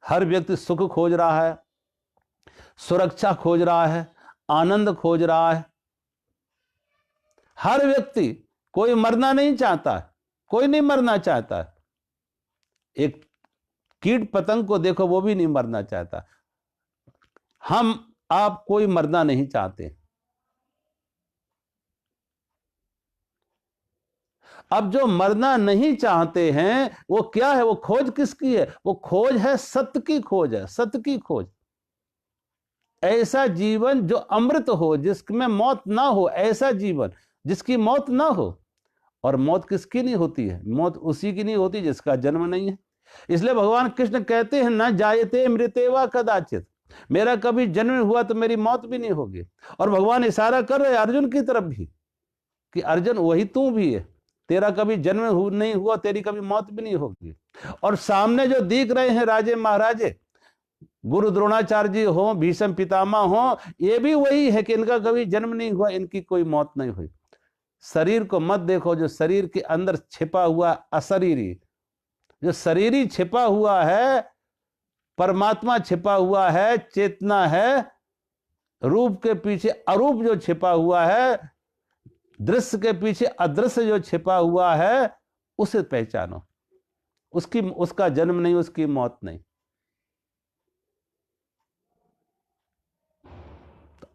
हर व्यक्ति सुख खोज रहा है, सुरक्षा खोज रहा है, आनंद खोज रहा है। हर व्यक्ति, कोई मरना नहीं चाहता है, कोई नहीं मरना चाहता है। एक कीट पतंग को देखो, वो भी नहीं मरना चाहता। हम आप कोई मरना नहीं चाहते। अब जो मरना नहीं चाहते हैं वो क्या है? वो खोज किसकी है? वो खोज है सत्य की, खोज है सत्य की खोज। ऐसा जीवन जो अमृत हो, जिसमें मौत ना हो, ऐसा जीवन जिसकी मौत ना हो। और मौत किसकी नहीं होती है? मौत उसी की नहीं होती जिसका जन्म नहीं है। इसलिए भगवान कृष्ण कहते हैं न जायते मृतेवा कदाचित, मेरा कभी जन्म हुआ तो मेरी मौत भी नहीं होगी। और भगवान इशारा कर रहे अर्जुन की तरफ भी कि अर्जुन वही तू भी है, तेरा कभी जन्म नहीं हुआ, तेरी कभी मौत भी नहीं होगी। और सामने जो दिख रहे हैं राजे महाराजे, गुरु द्रोणाचार्य जी हो, भीष्म पितामह हो, ये भी वही है कि इनका कभी जन्म नहीं हुआ, इनकी कोई मौत नहीं हुई। शरीर को मत देखो, जो शरीर के अंदर छिपा हुआ अशरीरी, जो शरीरी छिपा हुआ है, परमात्मा छिपा हुआ है, चेतना है, रूप के पीछे अरूप जो छिपा हुआ है, दृश्य के पीछे अदृश्य जो छिपा हुआ है, उसे पहचानो। उसका जन्म नहीं, उसकी मौत नहीं।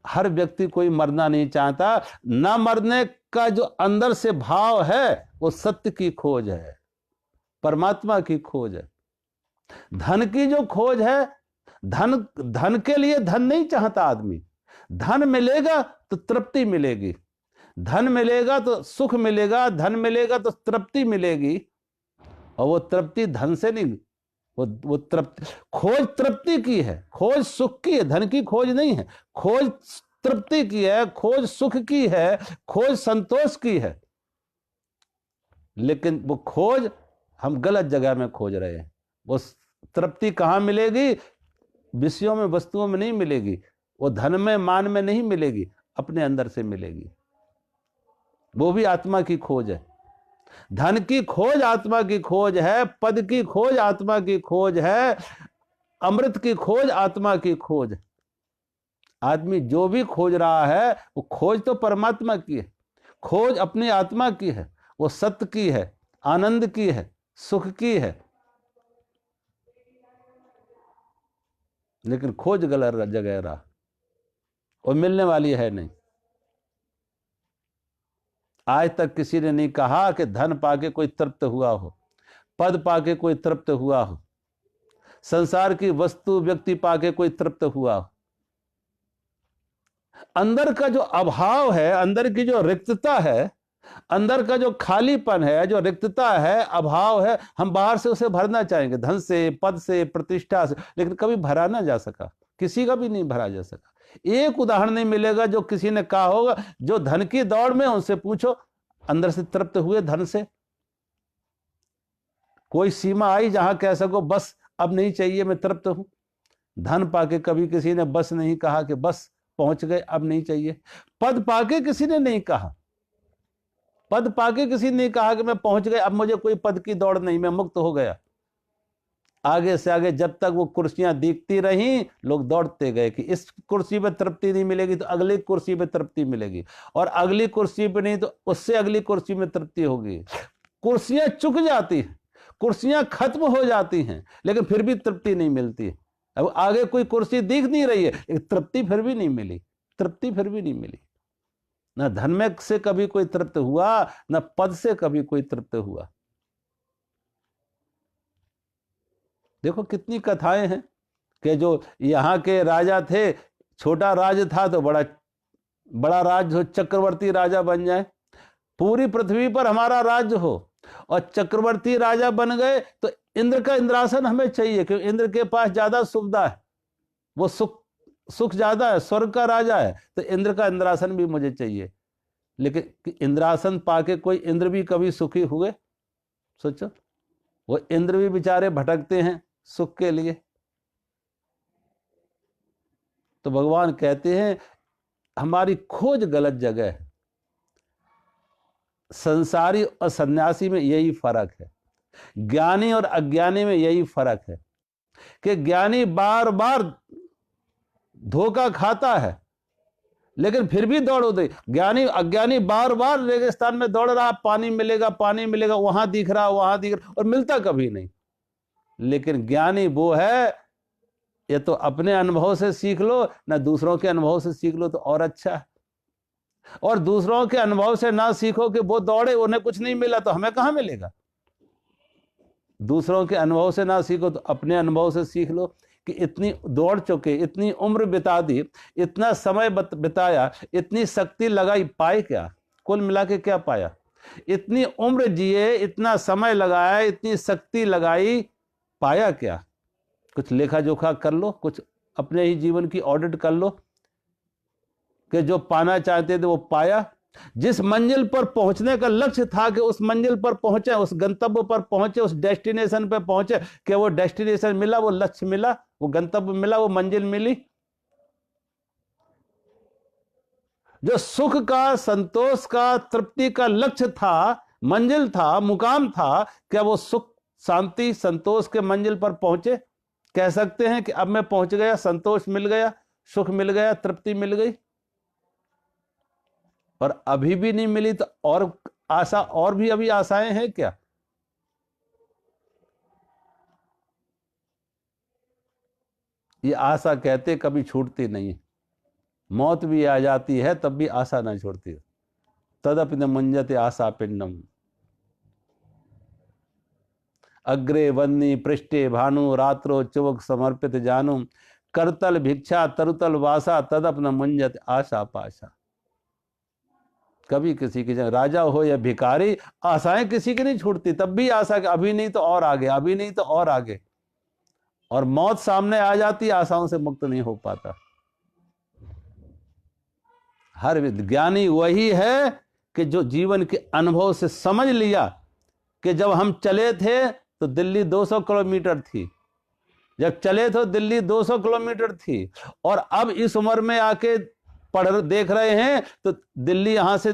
हर व्यक्ति कोई मरना नहीं चाहता। न मरने का जो अंदर से भाव है वो सत्य की खोज है, परमात्मा की खोज है। धन की जो खोज है धन धन के लिए धन नहीं चाहता आदमी। धन मिलेगा तो तृप्ति मिलेगी, धन मिलेगा तो सुख मिलेगा, धन मिलेगा तो तृप्ति मिलेगी। और वो तृप्ति धन से नहीं, वो तृप्ति, खोज तृप्ति की है, खोज सुख की है, धन की खोज नहीं है। खोज तृप्ति की है, खोज सुख की है, खोज संतोष की है। लेकिन वो खोज हम गलत जगह में खोज रहे हैं। वो तृप्ति कहाँ मिलेगी? विषयों में, वस्तुओं में नहीं मिलेगी। वो धन में, मान में नहीं मिलेगी, अपने अंदर से मिलेगी। वो भी आत्मा की खोज है। धन की खोज आत्मा की खोज है, पद की खोज आत्मा की खोज है, अमृत की खोज आत्मा की खोज। आदमी जो भी खोज रहा है वो खोज तो परमात्मा की है, खोज अपनी आत्मा की है, वो सत्य की है, आनंद की है, सुख की है। लेकिन खोज गलत जगह रहा और मिलने वाली है नहीं। आज तक किसी ने नहीं कहा कि धन पाके कोई तृप्त हुआ हो, पद पाके कोई तृप्त हुआ हो, संसार की वस्तु व्यक्ति पाके कोई तृप्त हुआ हो। अंदर का जो अभाव है, अंदर की जो रिक्तता है, अंदर का जो खालीपन है, जो रिक्तता है, अभाव है, हम बाहर से उसे भरना चाहेंगे, धन से, पद से, प्रतिष्ठा से, लेकिन कभी भरा ना जा सका, किसी का भी नहीं भरा जा सका। एक उदाहरण नहीं मिलेगा जो किसी ने कहा होगा, जो धन की दौड़ में, उनसे पूछो अंदर से तृप्त हुए धन से? कोई सीमा आई जहां कह सको बस अब नहीं चाहिए, मैं तृप्त हूं? धन पाके कभी किसी ने बस नहीं कहा कि बस पहुंच गए, अब नहीं चाहिए। पद पाके किसी ने नहीं कहा, पद पाके किसी ने कहा कि मैं पहुंच गए, अब मुझे कोई पद की दौड़ नहीं, मैं मुक्त हो गया। आगे से आगे जब तक वो कुर्सियां दिखती रहीं, लोग दौड़ते गए कि इस कुर्सी पे तृप्ति नहीं मिलेगी तो अगली कुर्सी पे तृप्ति मिलेगी, और अगली कुर्सी पे नहीं तो उससे अगली कुर्सी में तृप्ति होगी। कुर्सियां चुक जाती हैं, कुर्सियां खत्म हो जाती हैं, लेकिन फिर भी तृप्ति नहीं मिलती। अब आगे कोई कुर्सी दिख नहीं रही है, तृप्ति फिर भी नहीं मिली, तृप्ति फिर भी नहीं मिली। ना धन में से कभी कोई तृप्त हुआ, ना पद से कभी कोई तृप्त हुआ। देखो कितनी कथाएं हैं कि जो यहाँ के राजा थे, छोटा राज था तो बड़ा बड़ा राज हो, चक्रवर्ती राजा बन जाए, पूरी पृथ्वी पर हमारा राज्य हो, और चक्रवर्ती राजा बन गए तो इंद्र का इंद्रासन हमें चाहिए, क्योंकि इंद्र के पास ज्यादा सुविधा है, वो सुख ज्यादा है, स्वर्ग का राजा है, तो इंद्र का इंद्रासन भी मुझे चाहिए। लेकिन इंद्रासन पाके कोई इंद्र भी कभी सुखी हुए? सोचो, वो इंद्र भी बेचारे भटकते हैं सुख के लिए। तो भगवान कहते हैं हमारी खोज गलत जगह है। संसारी और सन्यासी में यही फर्क है, ज्ञानी और अज्ञानी में यही फर्क है कि ज्ञानी बार बार धोखा खाता है लेकिन फिर भी दौड़ होती। अज्ञानी बार बार रेगिस्तान में दौड़ रहा, पानी मिलेगा पानी मिलेगा, वहां दिख रहा वहां दिख रहा, और मिलता कभी नहीं। लेकिन ज्ञानी वो है, ये तो अपने अनुभव से सीख लो, ना दूसरों के अनुभव से सीख लो तो और अच्छा है। और दूसरों के अनुभव से ना सीखो कि वो दौड़े, उन्हें कुछ नहीं मिला तो हमें कहां मिलेगा। दूसरों के अनुभव से ना सीखो तो अपने अनुभव से सीख लो कि इतनी दौड़ चुके, इतनी उम्र बिता दी, इतना समय बिताया, इतनी शक्ति लगाई, पाए क्या? कुल मिला के क्या पाया? इतनी उम्र जिए, इतना समय लगाया, इतनी शक्ति लगाई, पाया क्या? कुछ लेखा जोखा कर लो, कुछ अपने ही जीवन की ऑडिट कर लो कि जो पाना चाहते थे वो पाया। जिस मंजिल पर पहुंचने का लक्ष्य था कि उस मंजिल पर पहुंचे, उस गंतव्य पर पहुंचे, उस डेस्टिनेशन पर पहुंचे, कि वो डेस्टिनेशन मिला, वो लक्ष्य मिला, वो गंतव्य मिला, वो मंजिल मिली। जो सुख का, संतोष का, तृप्ति का लक्ष्य था, मंजिल था, मुकाम था, क्या वो सुख, शांति, संतोष के मंजिल पर पहुंचे? कह सकते हैं कि अब मैं पहुंच गया, संतोष मिल गया, सुख मिल गया, तृप्ति मिल गई? और अभी भी नहीं मिली तो और आशा, और भी अभी आशाएं हैं क्या? ये आशा कहते कभी छूटती नहीं, मौत भी आ जाती है तब भी आशा नहीं छोड़ती। तदपि न मुंजते आशा पिंडम। अग्रे वन्नी पृष्ठे भानु रात्रो चुवक समर्पित जानू करतल भिक्षा तरुतल वासा तदप न मुंजत आशा पाशा। कभी किसी की राजा हो या भिखारी, आशाएं किसी की नहीं छूटती, तब भी आशा कि अभी नहीं तो और आगे, अभी नहीं तो और आगे, और मौत सामने आ जाती, आशाओं से मुक्त नहीं हो पाता। हर विज्ञानी वही है कि जो जीवन के अनुभव से समझ लिया कि जब हम चले थे तो दिल्ली 200 किलोमीटर थी, जब चले तो दिल्ली 200 किलोमीटर थी, और अब इस उम्र में आके देख रहे हैं तो दिल्ली यहां से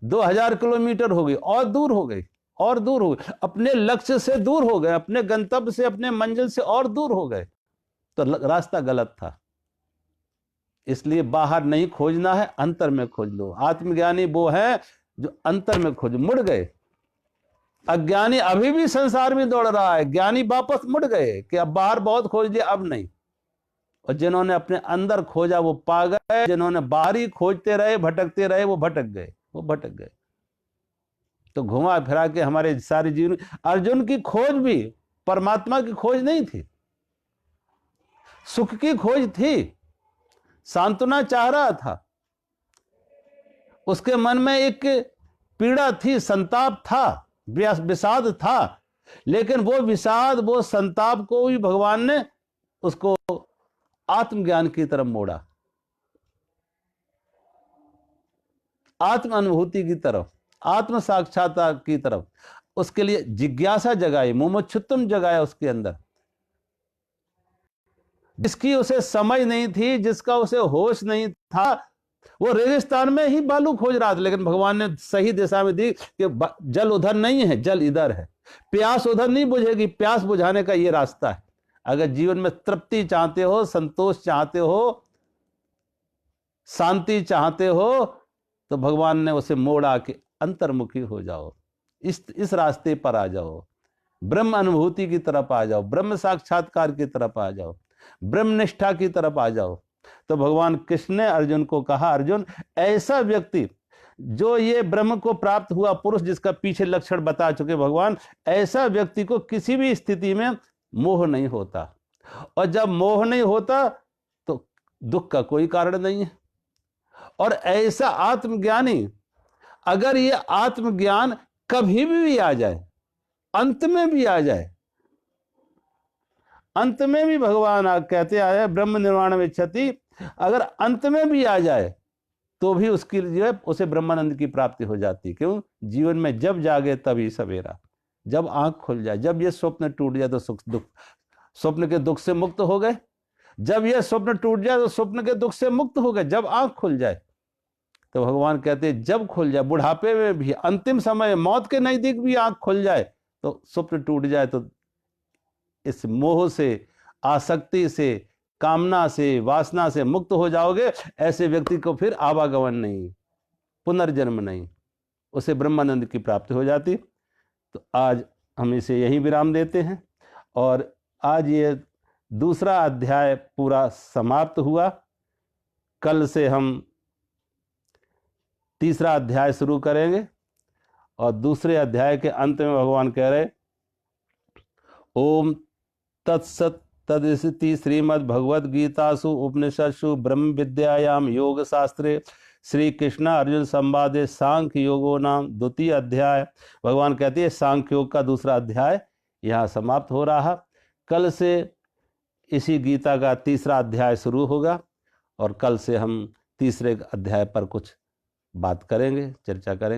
2000 किलोमीटर हो गई, और दूर हो गई, और दूर हो गई, अपने लक्ष्य से दूर हो गए, अपने गंतव्य से, अपने मंजिल से और दूर हो गए। तो रास्ता गलत था। इसलिए बाहर नहीं खोजना है, अंतर में खोज लो। आत्मज्ञानी वो है जो अंतर में खोज। मुड़ गए, अज्ञानी अभी भी संसार में दौड़ रहा है, ज्ञानी वापस मुड़ गए कि अब बाहर बहुत खोज लिया, अब नहीं। और जिन्होंने अपने अंदर खोजा वो पा गए, जिन्होंने बाहर ही खोजते रहे, भटकते रहे, वो भटक गए, वो भटक गए। तो घुमा फिरा के हमारे सारे जीवन, अर्जुन की खोज भी परमात्मा की खोज नहीं थी, सुख की खोज थी, सांत्वना चाह रहा था, उसके मन में एक पीड़ा थी, संताप था, विषाद था, लेकिन वो विषाद, वो संताप को भी भगवान ने उसको आत्मज्ञान की तरफ मोड़ा, आत्म अनुभूति की तरफ, आत्म साक्षात्कार की तरफ। उसके लिए जिज्ञासा जगाई, मुमुक्षुत्वम जगाया उसके अंदर। जिसकी उसे समझ नहीं थी, जिसका उसे होश नहीं था, वो रेगिस्तान में ही बालू खोज रहा था, लेकिन भगवान ने सही दिशा में दी कि जल उधर नहीं है, जल इधर है। प्यास उधर नहीं बुझेगी, प्यास बुझाने का ये रास्ता है। अगर जीवन में तृप्ति चाहते हो, संतोष चाहते हो, शांति चाहते हो, तो भगवान ने उसे मोड़ा कि अंतर्मुखी हो जाओ, इस रास्ते पर आ जाओ, ब्रह्म अनुभूति की तरफ आ जाओ, ब्रह्म साक्षात्कार की तरफ आ जाओ, ब्रह्म निष्ठा की तरफ आ जाओ। तो भगवान कृष्ण ने अर्जुन को कहा, अर्जुन, ऐसा व्यक्ति जो ये ब्रह्म को प्राप्त हुआ पुरुष, जिसका पीछे लक्षण बता चुके भगवान, ऐसा व्यक्ति को किसी भी स्थिति में मोह नहीं होता, और जब मोह नहीं होता तो दुख का कोई कारण नहीं है। और ऐसा आत्मज्ञानी, अगर ये आत्मज्ञान कभी भी आ जाए, अंत में भी आ जाए, अंत में भी भगवान कहते आए ब्रह्म निर्वाण में इच्छति, अगर अंत में भी आ जाए तो भी उसकी जो है उसे ब्रह्मानंद की प्राप्ति हो जाती। क्यों? जीवन में जब जागे तभी सवेरा, जब आंख खुल जाए, जब ये स्वप्न टूट जाए तो सुख दुख, स्वप्न के दुख से मुक्त हो गए, जब ये स्वप्न टूट जाए तो स्वप्न के दुख से मुक्त हो गए, जब आंख खुल जाए। तो भगवान कहते हैं जब खुल जाए, बुढ़ापे में भी, अंतिम समय, मौत के नजदीक भी आंख खुल जाए, तो स्वप्न टूट जाए, तो इस मोह से, आसक्ति से, कामना से, वासना से मुक्त हो जाओगे। ऐसे व्यक्ति को फिर आवागमन नहीं, पुनर्जन्म नहीं, उसे ब्रह्मानंद की प्राप्ति हो जाती। तो आज हम इसे यहीं विराम देते हैं, और आज ये दूसरा अध्याय पूरा समाप्त हुआ। कल से हम तीसरा अध्याय शुरू करेंगे, और दूसरे अध्याय के अंत में भगवान कह रहे, ओम तत्सत तदिति श्रीमद् भगवद गीतासु उपनिषत्सु ब्रह्म विद्यायाम योग शास्त्रे श्री कृष्ण अर्जुन संवादे सांख्य योगो नाम द्वितीय अध्याय। भगवान कहते हैं सांख्य योग का दूसरा अध्याय यहाँ समाप्त हो रहा। कल से इसी गीता का तीसरा अध्याय शुरू होगा, और कल से हम तीसरे अध्याय पर कुछ बात करेंगे, चर्चा करेंगे।